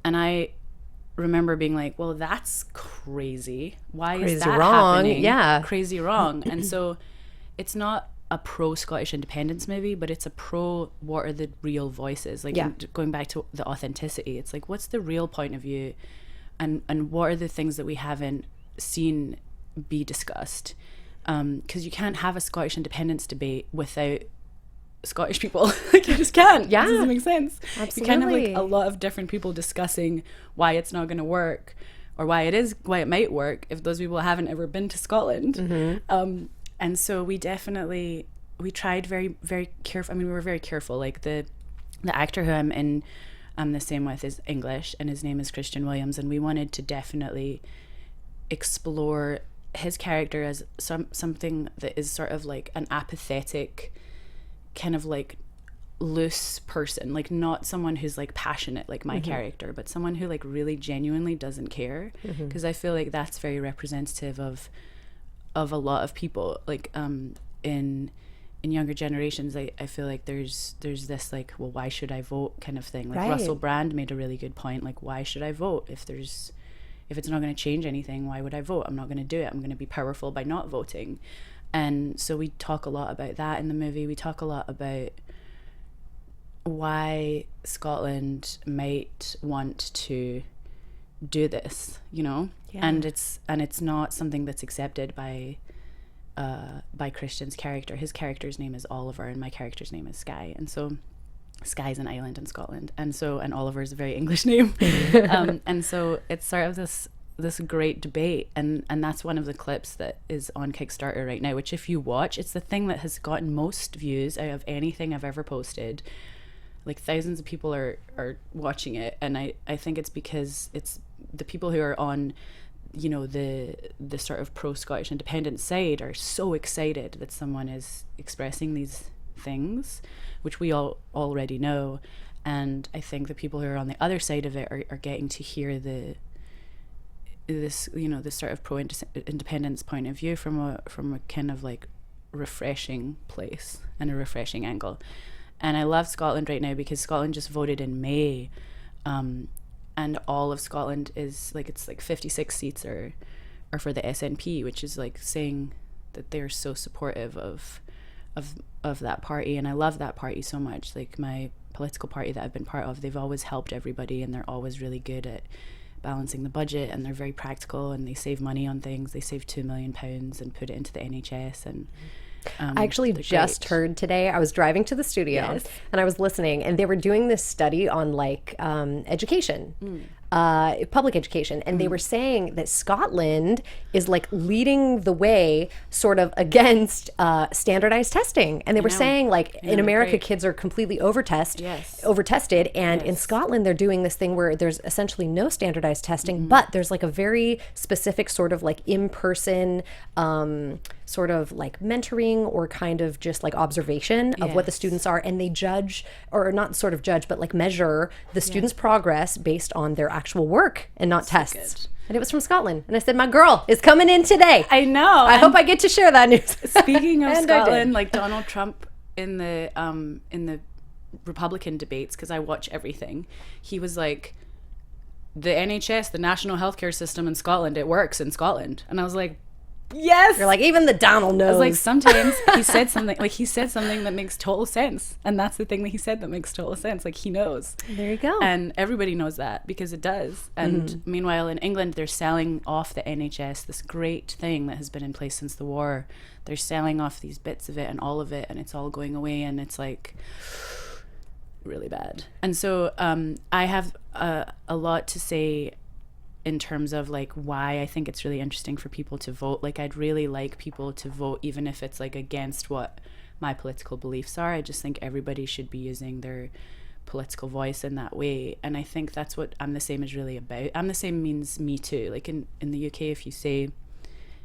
And I remember being like, well, that's crazy. Why is that wrong? Happening? Yeah. Crazy wrong. And so it's not a pro-Scottish independence movie, but it's a pro what are the real voices, like going back to the authenticity. It's like, what's the real point of view, and what are the things that we haven't seen be discussed, because you can't have a Scottish independence debate without Scottish people. Like you just can't. It doesn't make sense. Absolutely. You can't have like a lot of different people discussing why it's not going to work or why it might work if those people haven't ever been to Scotland. And so we tried very, very careful. I mean, we were very careful. Like the actor who I'm the same with is English, and his name is Christian Williams, and we wanted to definitely explore his character as something that is sort of like an apathetic, kind of like loose person, like not someone who's like passionate like my character, but someone who like really genuinely doesn't care, because I feel like that's very representative of a lot of people, like in younger generations. I feel like there's this like, well, why should I vote kind of thing. Like Russell Brand made a really good point, like, why should I vote if it's not going to change anything? Why would I vote? I'm not going to do it. I'm going to be powerful by not voting. And so we talk a lot about that in the movie. We talk a lot about why Scotland might want to do this, you know. And it's not something that's accepted by Christian's character. His character's name is Oliver, and my character's name is Skye. And so Skye's an island in Scotland, and Oliver's a very English name. And so it's sort of this great debate, and that's one of the clips that is on Kickstarter right now, which if you watch, it's the thing that has gotten most views out of anything I've ever posted. Like thousands of people are watching it, and I think it's because it's the people who are on, you know, the sort of pro-Scottish independence side are so excited that someone is expressing these things, which we all already know. And I think the people who are on the other side of it are getting to hear this sort of pro-independence point of view from a kind of like refreshing place and a refreshing angle. And I love Scotland right now because Scotland just voted in May, and all of Scotland is like, it's like 56 seats are for the SNP, which is like saying that they're so supportive of that party. And I love that party so much. Like my political party that I've been part of, they've always helped everybody, and they're always really good at balancing the budget, and they're very practical, and they save money on things. They save £2 million and put it into the NHS. And I actually just heard today, I was driving to the studio and I was listening, and they were doing this study on like education public education, and they were saying that Scotland is like leading the way sort of against standardized testing. And they were saying like in America, kids are completely over-tested, and in Scotland they're doing this thing where there's essentially no standardized testing, but there's like a very specific sort of like in-person sort of like mentoring or kind of just like observation of what the students are, and they judge, or not sort of judge, but like measure the students' progress based on their actual work and not tests. Good. And it was from Scotland, and I said, my girl is coming in today. I know. I hope I get to share that news. Speaking of Scotland, like Donald Trump in the Republican debates, because I watch everything, he was like, the NHS, the National Healthcare System in Scotland, it works in Scotland. And I was like, yes. You're like, even the Donald knows. I was like, sometimes he said something that makes total sense, and that's the thing that he said that makes total sense. Like, he knows. There you go. And everybody knows that because it does. And meanwhile, in England, they're selling off the NHS, this great thing that has been in place since the war. They're selling off these bits of it and all of it, and it's all going away, and it's like really bad. And so I have a lot to say in terms of like why I think it's really interesting for people to vote. Like, I'd really like people to vote even if it's like against what my political beliefs are. I just think everybody should be using their political voice in that way. And I think that's what I'm the Same is really about. I'm the Same means me too. Like in the UK, if you say,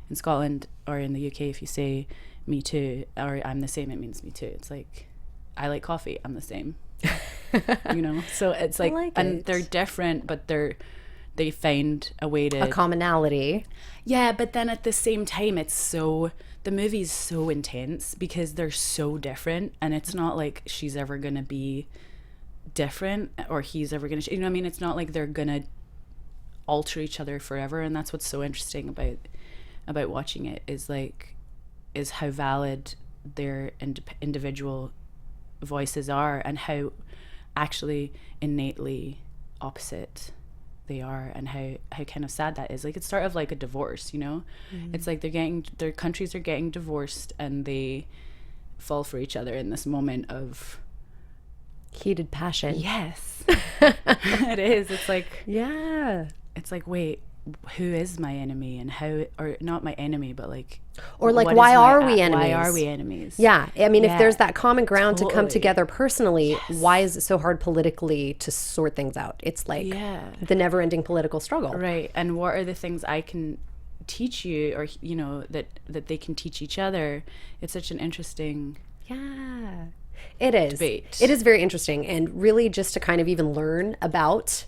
in Scotland or in the UK, if you say me too or I'm the same, it means me too. It's like, I like coffee, I'm the same. You know? So it's like and they're different, but they find a way to... a commonality. Yeah, but then at the same time, the movie's so intense because they're so different, and it's not like she's ever going to be different or he's ever going to... You know what I mean? It's not like they're going to alter each other forever, and that's what's so interesting about watching it is how valid their individual voices are and how actually innately opposite they are, and how kind of sad that is. Like, it's sort of like a divorce, you know? It's like their countries are getting divorced and they fall for each other in this moment of heated passion. Yes. It is. It's like, yeah, it's like, wait, who is my enemy, and how, or not my enemy, but like, or like, why are we enemies? Why are we enemies? Yeah. I mean, if there's that common ground to come Totally. together personally, why is it so hard politically to sort things out? It's like the never ending political struggle. Right. And what are the things I can teach you, or, you know, that they can teach each other? It's such an interesting it is debate. It is very interesting, and really just to kind of even learn about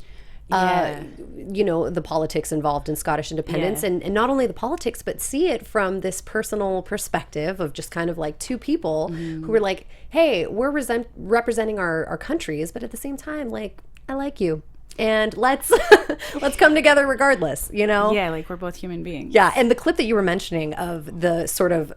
you know, the politics involved in Scottish independence, and not only the politics, but see it from this personal perspective of just kind of like two people who were like, hey, we're representing our countries, but at the same time, like, I like you, and let's come together regardless, you know? Yeah, like, we're both human beings. Yeah, and the clip that you were mentioning of the sort of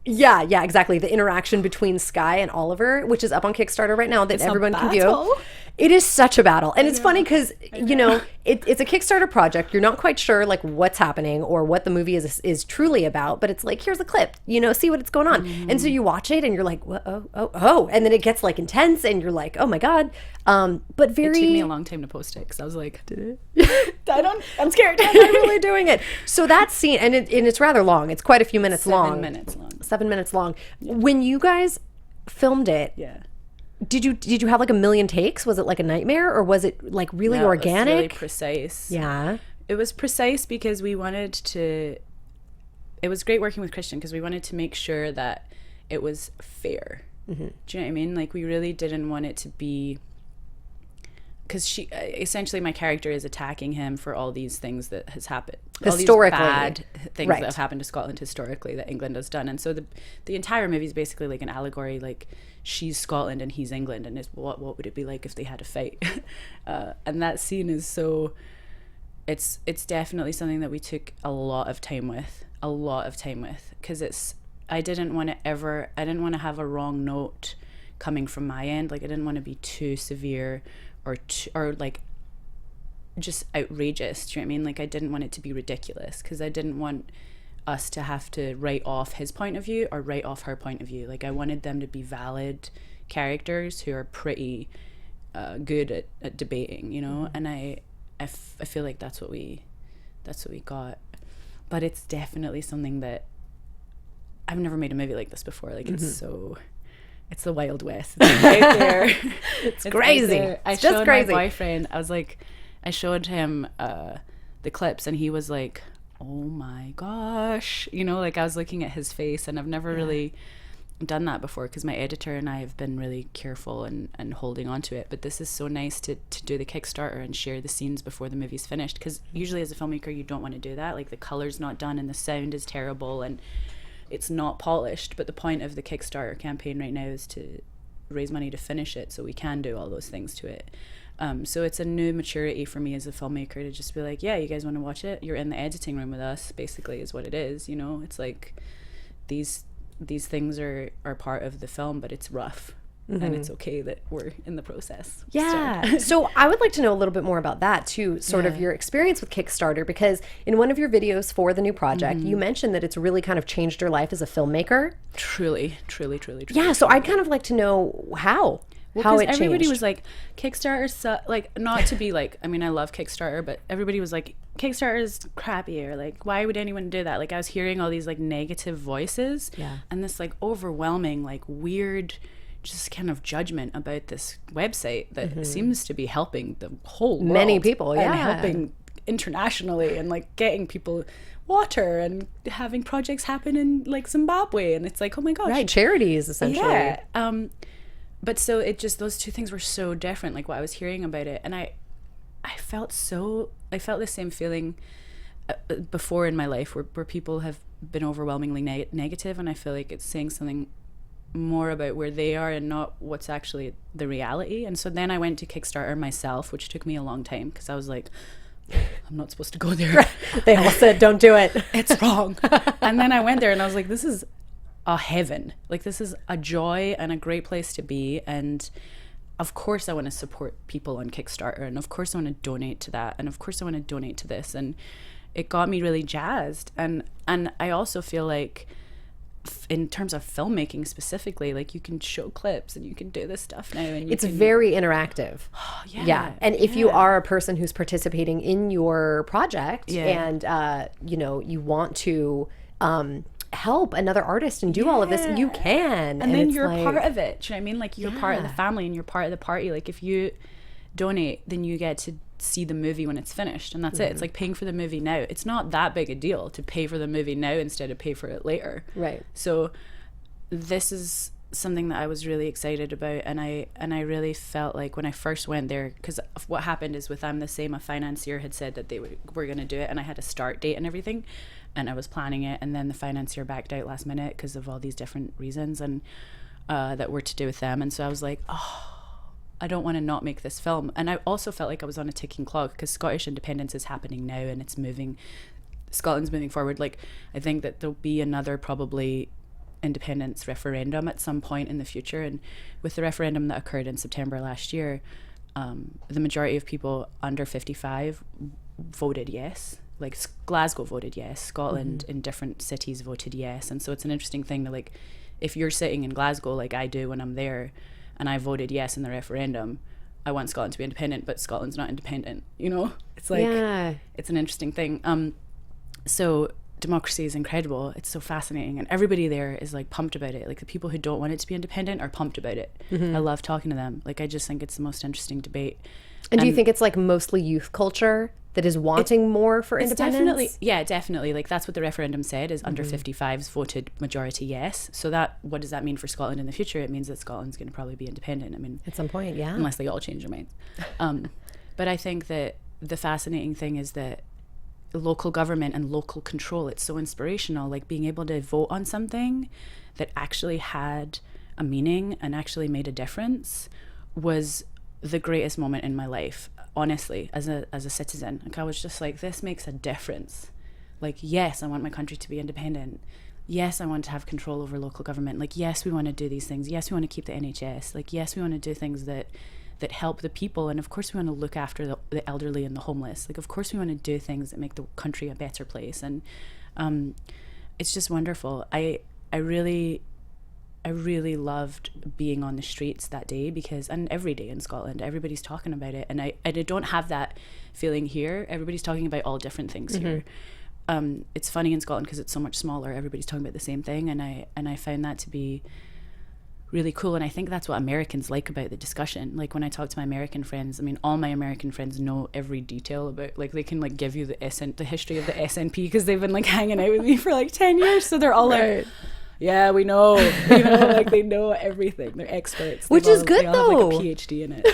yeah, exactly, the interaction between Skye and Oliver, which is up on Kickstarter right now, that everyone can view. It is such a battle, and it's funny because, you know, it's a Kickstarter project. You're not quite sure like what's happening or what the movie is truly about, but it's like, here's a clip, you know, see what's going on. And so you watch it and you're like, oh, and then it gets like intense and you're like, oh my god. But very, it took me a long time to post it because I was like, did it? I'm scared. Am I really doing it? So that scene, and it's rather long. It's quite a few minutes long. 7 minutes long. When you guys filmed it, did you have like a million takes? Was it like a nightmare, or was it like really organic? It was really precise. Yeah. It was precise because we wanted to... It was great working with Christian because we wanted to make sure that it was fair. Do you know what I mean? Like, we really didn't want it to be... Because she... essentially, my character is attacking him for all these things that has happened. Historically. All these bad things that have happened to Scotland historically that England has done. And so the entire movie is basically like an allegory, like, she's Scotland and he's England, and it's what would it be like if they had a fight? And that scene is so... It's definitely something that we took a lot of time with, because I didn't want to have a wrong note coming from my end. Like, I didn't want to be too severe or like just outrageous. Do you know what I mean? Like, I didn't want it to be ridiculous because I didn't want us to have to write off his point of view or write off her point of view. Like, I wanted them to be valid characters who are pretty good at debating, you know. And I feel like that's what we got. But it's definitely something that I've never made a movie like this before. Like it's the Wild West. It's right there. It's crazy. Right, I it's just showed crazy. my boyfriend. I showed him the clips, and he was like, "Oh my gosh!" You know, like I was looking at his face, and I've never really done that before because my editor and I have been really careful and holding on to it. But this is so nice to do the Kickstarter and share the scenes before the movie's finished, because usually as a filmmaker you don't want to do that. Like the color's not done and the sound is terrible and it's not polished. But the point of the Kickstarter campaign right now is to raise money to finish it so we can do all those things to it. So it's a new maturity for me as a filmmaker to just be like, yeah, you guys want to watch it? You're in the editing room with us, basically, is what it is. You know, it's like these things are part of the film, but it's rough. And it's okay that we're in the process. Yeah. So I would like to know a little bit more about that too, sort of your experience with Kickstarter, because in one of your videos for the new project, you mentioned that it's really kind of changed your life as a filmmaker. Truly. Yeah. So I'd kind of like to know how it changed. Everybody was like, Kickstarter, like, not to be like, I mean, I love Kickstarter, but everybody was like, Kickstarter is crappy, or like, why would anyone do that? Like I was hearing all these like negative voices and this like overwhelming, like weird, just kind of judgment about this website that seems to be helping the whole world. Many people, and helping internationally, and like getting people water and having projects happen in like Zimbabwe, and it's like, oh my gosh, right, charities essentially. But so it just, those two things were so different, like what I was hearing about it, and I felt the same feeling before in my life where people have been overwhelmingly negative, and I feel like it's saying something more about where they are and not what's actually the reality. And so then I went to Kickstarter myself, which took me a long time because I was like, I'm not supposed to go there. They all said don't do it, it's wrong. And then I went there and I was like, this is a heaven, like this is a joy and a great place to be. And of course I want to support people on Kickstarter, and of course I want to donate to that, and of course I want to donate to this. And it got me really jazzed. And I also feel like in terms of filmmaking specifically, like you can show clips and you can do this stuff now, and it's very interactive. And if you are a person who's participating in your project and you know, you want to help another artist and do all of this, you can, and then you're like, part of it. Do you know what I mean? Like you're part of the family and you're part of the party. Like if you donate, then you get to see the movie when it's finished, and that's it. It's like paying for the movie now. It's not that big a deal to pay for the movie now instead of pay for it later. Right. So this is something that I was really excited about, and I really felt like when I first went there, because what happened is with I'm the Same, a financier had said that they were going to do it, and I had a start date and everything, and I was planning it, and then the financier backed out last minute because of all these different reasons and that were to do with them. And so I was like, I don't want to not make this film. And I also felt like I was on a ticking clock because Scottish independence is happening now, and it's moving, Scotland's moving forward. Like I think that there'll be another probably independence referendum at some point in the future, and with the referendum that occurred in September last year, the majority of people under 55 voted yes. Like Glasgow voted yes, Scotland in different cities voted yes. And so it's an interesting thing to, like, if you're sitting in Glasgow like I do when I'm there, and I voted yes in the referendum, I want Scotland to be independent, but Scotland's not independent, you know? It's like, it's an interesting thing. So democracy is incredible. It's so fascinating. And everybody there is like pumped about it. Like the people who don't want it to be independent are pumped about it. I love talking to them. Like I just think it's the most interesting debate. And do you think it's like mostly youth culture that is wanting more for independence? Definitely. Like that's what the referendum said, is under 55s voted majority yes. So that, what does that mean for Scotland in the future? It means that Scotland's going to probably be independent. I mean, at some point, unless they all change their minds. But I think that the fascinating thing is that local government and local control, it's so inspirational. Like being able to vote on something that actually had a meaning and actually made a difference was the greatest moment in my life, honestly, as a citizen. Like I was just like, this makes a difference. Like, yes, I want my country to be independent. Yes, I want to have control over local government. Like, yes, we want to do these things. Yes, we want to keep the NHS. Like, yes, we want to do things that help the people. And of course we want to look after the elderly and the homeless. Like, of course we want to do things that make the country a better place. And it's just wonderful. I really I really loved being on the streets that day and every day in Scotland, everybody's talking about it. And I don't have that feeling here. Everybody's talking about all different things here. It's funny in Scotland because it's so much smaller. Everybody's talking about the same thing. And I found that to be really cool. And I think that's what Americans like about the discussion. Like when I talk to my American friends, I mean, all my American friends know every detail about, like, they can like give you the history of the SNP because they've been like hanging out with me for like 10 years. So they're all like, yeah, we know, like they know everything. They're experts. Which is good though. They all have like a PhD in it.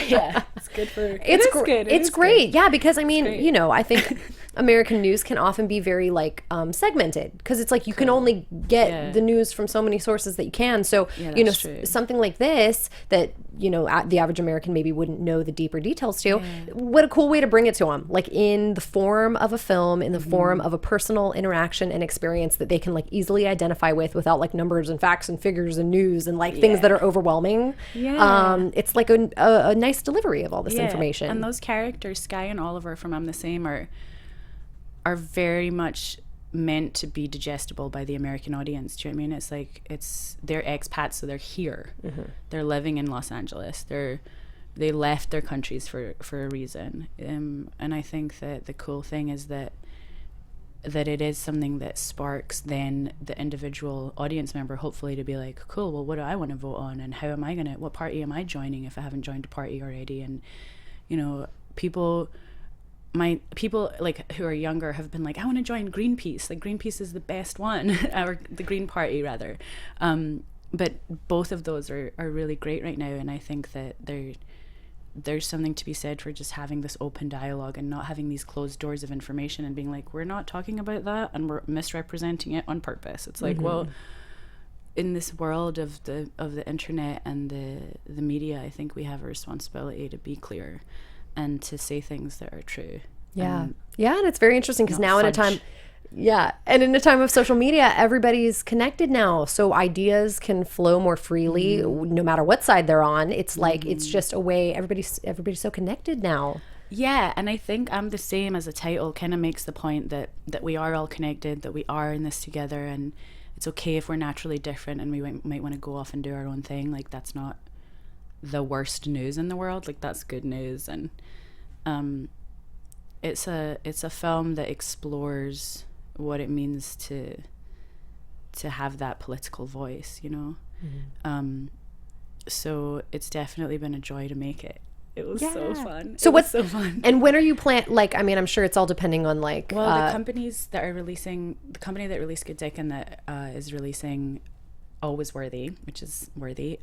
Yeah, it's good for. It's great. Yeah, because I mean, I think American news can often be very like segmented because it's like you can only get the news from so many sources that you can. So true. Something like this that the average American maybe wouldn't know the deeper details to. What a cool way to bring it to them, like in the form of a film, in the form of a personal interaction and experience that they can like easily identify with without like numbers and facts and figures and news and like things that are overwhelming. It's like a nice delivery of all this information. And those characters, Skye and Oliver from I'm the Same, are very much meant to be digestible by the American audience. Do you know what I mean? It's like they're expats, so they're here. They're living in Los Angeles. They left their countries for a reason. And I think that the cool thing is that it is something that sparks then the individual audience member hopefully to be like, cool, well, what do I want to vote on, and what party am I joining if I haven't joined a party already? And people like who are younger have been like, I want to join Greenpeace. Like Greenpeace is the best one, or the Green Party rather. But both of those are really great right now, and I think that there's something to be said for just having this open dialogue and not having these closed doors of information and being like, we're not talking about that and we're misrepresenting it on purpose. It's like, well, in this world of the internet and the media, I think we have a responsibility to be clear and to say things that are true. And it's very interesting because now in a time of social media, everybody's connected now, so ideas can flow more freely no matter what side they're on. It's like it's just a way everybody's so connected now. Yeah, and I think I'm the Same as a title kind of makes the point that we are all connected, that we are in this together, and it's okay if we're naturally different and we might want to go off and do our own thing. Like that's not the worst news in the world. Like that's good news. And it's a film that explores what it means to have that political voice, so it's definitely been a joy to make it. It was so fun. So what's so fun? And when are you like, I mean, I'm sure it's all depending on like the companies that are releasing, the company that released Good Dick and that is releasing Always Worthy, which is Worthy,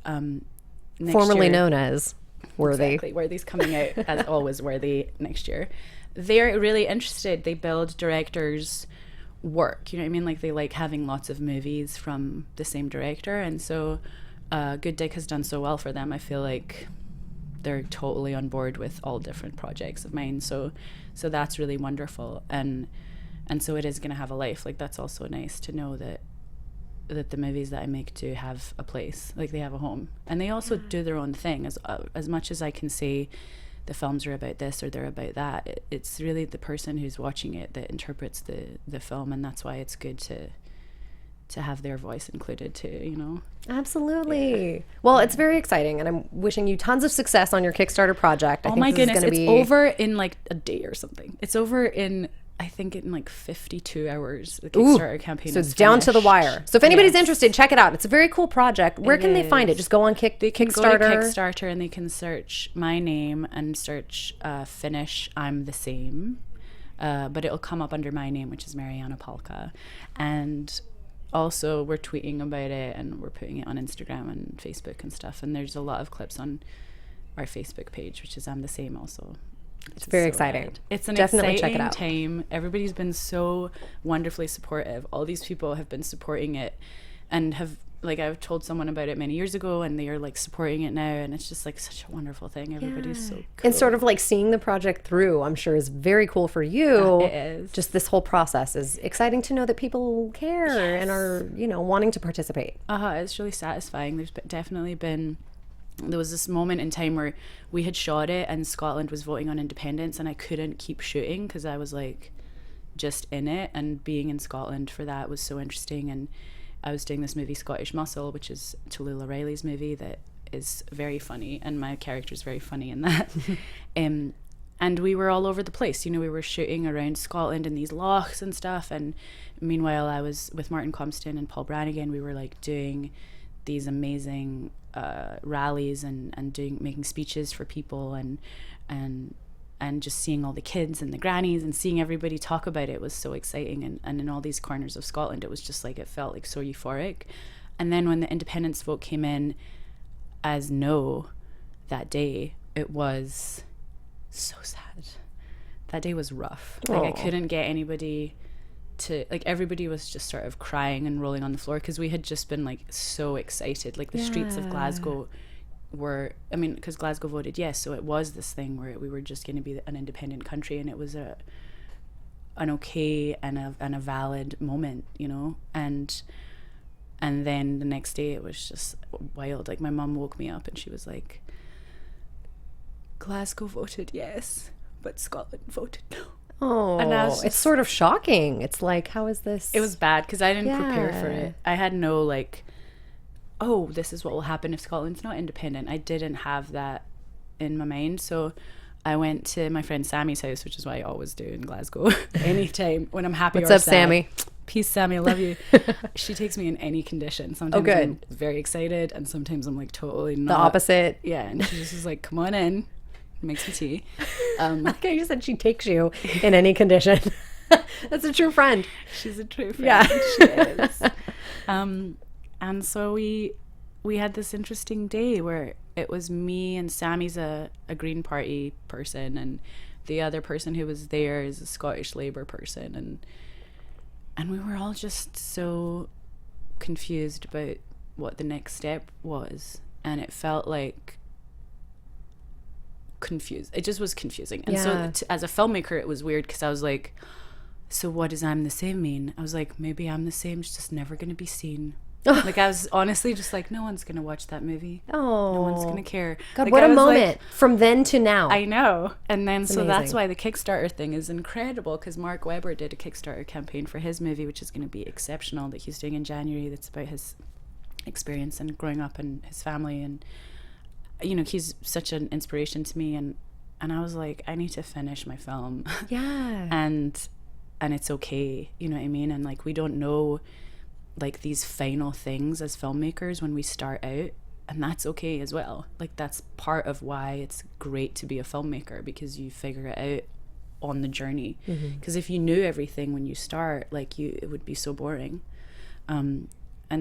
formerly known as Worthy. Exactly, Worthy's coming out as Always Worthy next year. They're really interested. They build directors' work, you know what I mean? Like they like having lots of movies from the same director, and so Good Dick has done so well for them. I feel like they're totally on board with all different projects of mine, so that's really wonderful, and so it is going to have a life. Like that's also nice to know that the movies that I make do have a place, like they have a home, and they also do their own thing. As much as I can say the films are about this or they're about that, it's really the person who's watching it that interprets the film, and that's why it's good to have their voice included too, Absolutely. Well, it's very exciting, and I'm wishing you tons of success on your Kickstarter project. Oh my goodness, it's over in like a day or something. It's over in, I think, in like 52 hours. The Kickstarter campaign so is it's down to the wire. So if anybody's interested, check it out. It's a very cool project. Where can they find it? Just go on Kickstarter. They can go to Kickstarter and they can search my name and search Finnish I'm the Same, but it'll come up under my name, which is Marianna Palka. And also we're tweeting about it and we're putting it on Instagram and Facebook and stuff, and there's a lot of clips on our Facebook page, which is I'm the Same also. It's very exciting. It's an Definitely exciting check it out. time. Everybody's been so wonderfully supportive. All these people have been supporting it and have, like, I've told someone about it many years ago and they are like supporting it now, and it's just like such a wonderful thing. Everybody's so cool. And sort of like seeing the project through, I'm sure is very cool for you. It is. Just this whole process is exciting to know that people care and are, wanting to participate. It's really satisfying. There's definitely been, there was this moment in time where we had shot it and Scotland was voting on independence, and I couldn't keep shooting because I was like just in it, and being in Scotland for that was so interesting. And I was doing this movie Scottish Muscle, which is Tallulah Riley's movie that is very funny, and my character's very funny in that. And we were all over the place, you know, we were shooting around Scotland in these lochs and stuff, and meanwhile I was with Martin Compston and Paul Brannigan. We were like doing these amazing rallies and making speeches for people, and just seeing all the kids and the grannies and seeing everybody talk about it was so exciting. And in all these corners of Scotland, it was just like, it felt like so euphoric. And then when the independence vote came in as no that day, it was so sad. That day was rough. Like, I couldn't get anybody to, like, everybody was just sort of crying and rolling on the floor because we had just been like so excited. Like, the streets of Glasgow were, I mean, because Glasgow voted yes, so it was this thing where we were just going to be an independent country, and it was an okay and a valid moment, you know. And then the next day it was just wild. Like, my mum woke me up and she was like, Glasgow voted yes, but Scotland voted no. Oh, and it's sort of shocking. It's like, how is this? It was bad because I didn't prepare for it. I had no, like, oh, this is what will happen if Scotland's not independent. I didn't have that in my mind. So I went to my friend Sammy's house, which is what I always do in Glasgow anytime when I'm happy. What's or up, sad. Sammy? Peace, Sammy, I love you. She takes me in any condition. Sometimes I'm very excited, and sometimes I'm like totally not. The opposite. Yeah, and she just was like, come on in. Makes me tea. Okay, you said she takes you in any condition. That's a true friend. She's a true friend. Yeah. She is. And so we had this interesting day where it was me, and Sammy's a Green Party person, and the other person who was there is a Scottish Labour person, and we were all just so confused about what the next step was, and it felt like confused. It just was confusing. And so as a filmmaker, it was weird because I was like, so what does I'm the same mean? I was like, maybe I'm the same, it's just never going to be seen. Like, I was honestly just like, no one's going to watch that movie. Oh, no one's going to care. God, like, what a moment, like, from then to now. I know. And then, so amazing. That's why the Kickstarter thing is incredible, because Mark Webber did a Kickstarter campaign for his movie, which is going to be exceptional, that he's doing in January. That's about his experience and growing up and his family. And, you know, he's such an inspiration to me. And I was like, I need to finish my film. Yeah. and it's okay, you know what I mean? And like, we don't know like these final things as filmmakers when we start out, and that's okay as well. Like, that's part of why it's great to be a filmmaker, because you figure it out on the journey. Because if you knew everything when you start, like, it would be so boring. And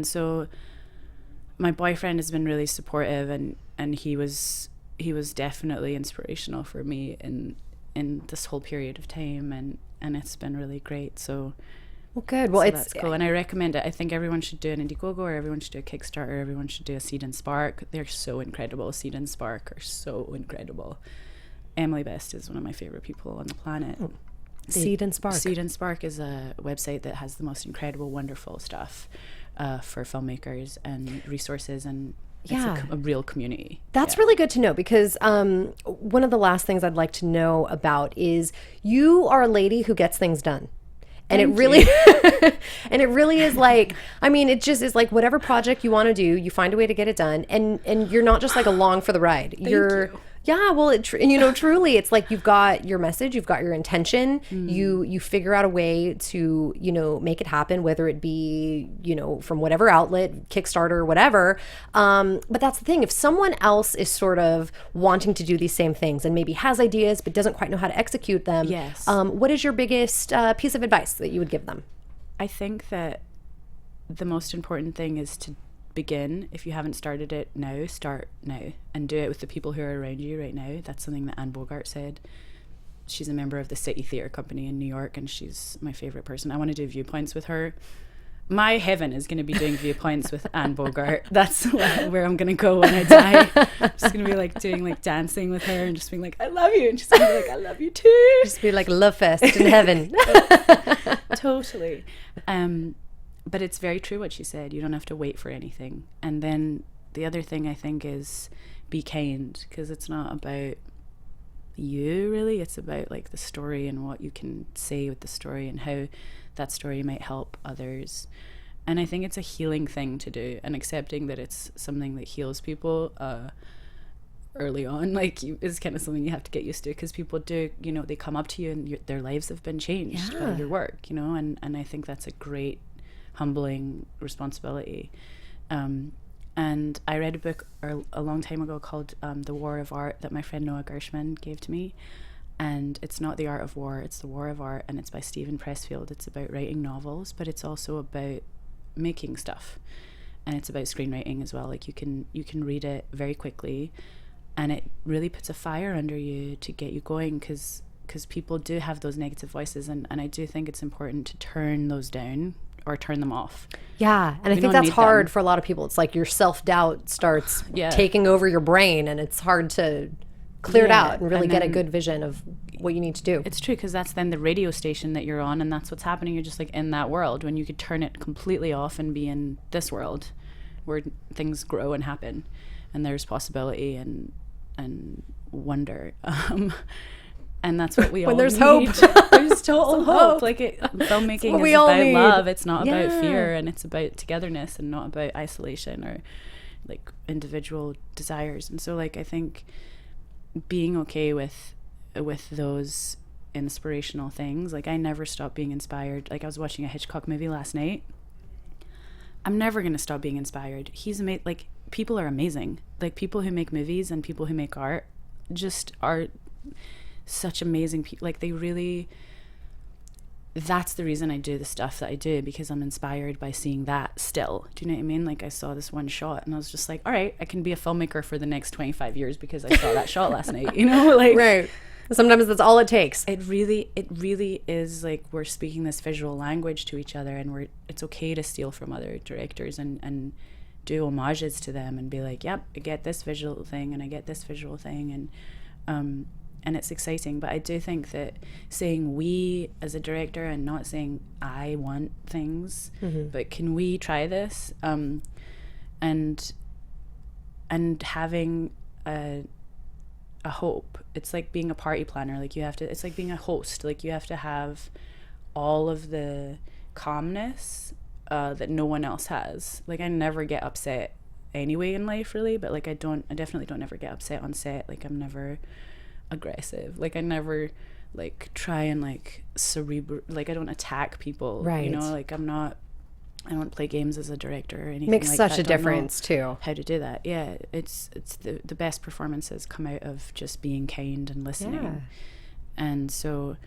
so my boyfriend has been really supportive, and he was definitely inspirational for me in this whole period of time, and it's been really great. So well, good. Well, that's cool, and I recommend it. I think everyone should do an Indiegogo, or everyone should do a Kickstarter, or everyone should do a Seed and Spark. They're so incredible. Seed and Spark are so incredible. Emily Best is one of my favorite people on the planet. Seed and Spark. Seed and Spark is a website that has the most incredible, wonderful stuff for filmmakers and resources, and it's a real community. That's really good to know, because one of the last things I'd like to know about is you are a lady who gets things done. And it really and it really is like, I mean, it just is like, whatever project you want to do, you find a way to get it done, and you're not just like along for the ride. Thank you. Yeah, well, truly, it's like, you've got your message, you've got your intention, you figure out a way to, make it happen, whether it be, from whatever outlet, Kickstarter, whatever. But that's the thing. If someone else is sort of wanting to do these same things and maybe has ideas but doesn't quite know how to execute them, yes. What is your biggest piece of advice that you would give them? I think that the most important thing is to begin. If you haven't started it now, start now, and do it with the people who are around you right now. That's something that Anne Bogart said. She's a member of the City Theatre Company in New York, and she's my favorite person. I want to do viewpoints with her. My heaven is going to be doing viewpoints with Anne Bogart. That's where I'm going to go when I die. I'm just going to be like doing like dancing with her and just being like, I love you, and she's going to be like, I love you too. Just be like love fest in heaven. Totally. But it's very true what she said. You don't have to wait for anything. And then the other thing I think is be kind, because it's not about you really. It's about like the story and what you can say with the story and how that story might help others. I think it's a healing thing to do, and accepting that it's something that heals people early on, like, is kind of something you have to get used to, because people do, you know, they come up to you and their lives have been changed by your work, you know, and I think that's a great humbling responsibility. And I read a book a long time ago called The War of Art that my friend Noah Gershman gave to me, and it's not The Art of War, it's The War of Art, and it's by Stephen Pressfield. It's about writing novels, but it's also about making stuff, and it's about screenwriting as well. Like, you can read it very quickly, and it really puts a fire under you to get you going, because people do have those negative voices, and I do think it's important to turn those down or turn them off. Yeah, and I think that's hard for a lot of people. It's like your self-doubt starts taking over your brain, and it's hard to clear it out and really get a good vision of what you need to do. It's true, because that's then the radio station that you're on, and that's what's happening. You're just like in that world, when you could turn it completely off and be in this world where things grow and happen, and there's possibility and wonder. And that's what we all need. When there's hope. There's total hope. Like, filmmaking is about love. It's not about fear, and it's about togetherness, and not about isolation or like individual desires. And so, like, I think being okay with those inspirational things. Like, I never stop being inspired. Like, I was watching a Hitchcock movie last night. I'm never going to stop being inspired. He's like, people are amazing. Like, people who make movies and people who make art just are such amazing people. Like, they really, that's the reason I do the stuff that I do, because I'm inspired by seeing that still. Do you know what I mean? Like, I saw this one shot and I was just like, all right, I can be a filmmaker for the next 25 years because I saw that shot last night, you know? Like, right. Sometimes that's all it takes. It really is like, we're speaking this visual language to each other, and it's okay to steal from other directors and do homages to them and be like, yep, I get this visual thing and I get this visual thing, and it's exciting. But I do think that saying we as a director and not saying I want things, but can we try this, and having a hope. It's like being a party planner. Like, it's like being a host. Like, you have to have all of the calmness that no one else has. Like, I never get upset anyway in life, really, but like, I definitely don't ever get upset on set. Like, I'm never aggressive. Like, I never like try and like like, I don't attack people, right? You know, like, I don't play games as a director or anything. Makes like such that. a difference too. How to do that? Yeah, it's the best performances come out of just being kind and listening, and so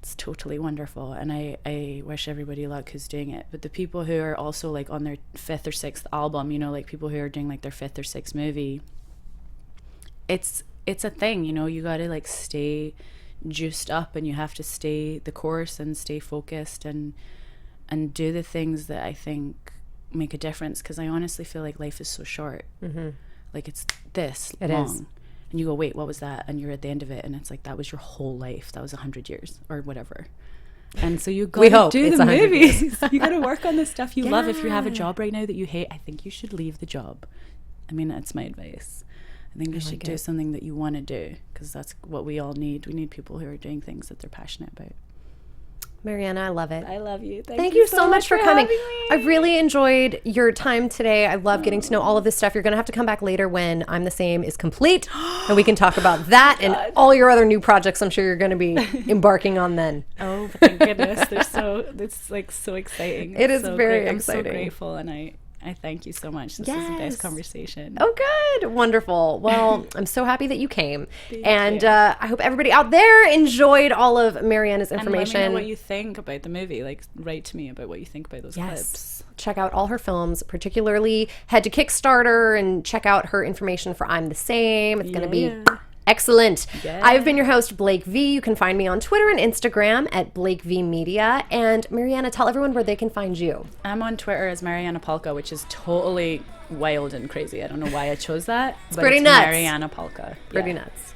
it's totally wonderful. And I wish everybody luck who's doing it. But the people who are also like on their 5th or 6th album, you know, like people who are doing like their 5th or 6th movie, it's a thing, you know. You got to like stay juiced up, and you have to stay the course and stay focused and do the things that I think make a difference, because I honestly feel like life is so short. Like, it's this long. And you go, wait, what was that? And you're at the end of it, and it's like, that was your whole life. That was 100 years or whatever. And so you got to do the movies. You got to work on the stuff you love. If you have a job right now that you hate, I think you should leave the job. I mean, that's my advice. I think you should do something that you want to do, because that's what we all need. We need people who are doing things that they're passionate about. Marianna, I love it. I love you. Thank you so much for coming. I really enjoyed your time today. I love getting to know all of this stuff. You're going to have to come back later when I'm the Same is complete, and we can talk about that and all your other new projects I'm sure you're going to be embarking on then. Oh, thank goodness. It's like so exciting. It is so very great. exciting. I'm so grateful, and I thank you so much. This is the best conversation. Oh, good. Wonderful. Well, I'm so happy that you came. And I hope everybody out there enjoyed all of Marianna's information. And let me know what you think about the movie. Like, write to me about what you think about those clips. Check out all her films, particularly head to Kickstarter and check out her information for I'm the Same. It's going to be excellent. I've been your host, Blake V. You can find me on Twitter and Instagram at Blake V Media. And Marianna, tell everyone where they can find you. I'm on Twitter as Marianna Palka, which is totally wild and crazy. I don't know why I chose that. It's pretty nuts. Marianna Palka. Pretty nuts.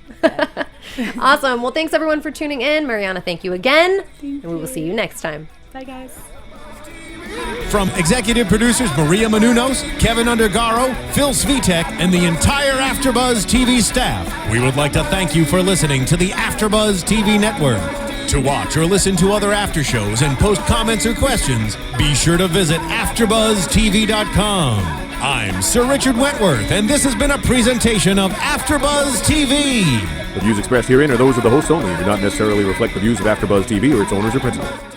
Awesome. Well, thanks everyone for tuning in. Marianna, thank you again. And we will see you next time. Bye, guys. From executive producers Maria Menounos, Kevin Undergaro, Phil Svitek, and the entire AfterBuzz TV staff, we would like to thank you for listening to the AfterBuzz TV network. To watch or listen to other after shows and post comments or questions, be sure to visit AfterBuzzTV.com. I'm Sir Richard Wentworth, and this has been a presentation of AfterBuzz TV. The views expressed herein are those of the hosts only and do not necessarily reflect the views of AfterBuzz TV or its owners or principals.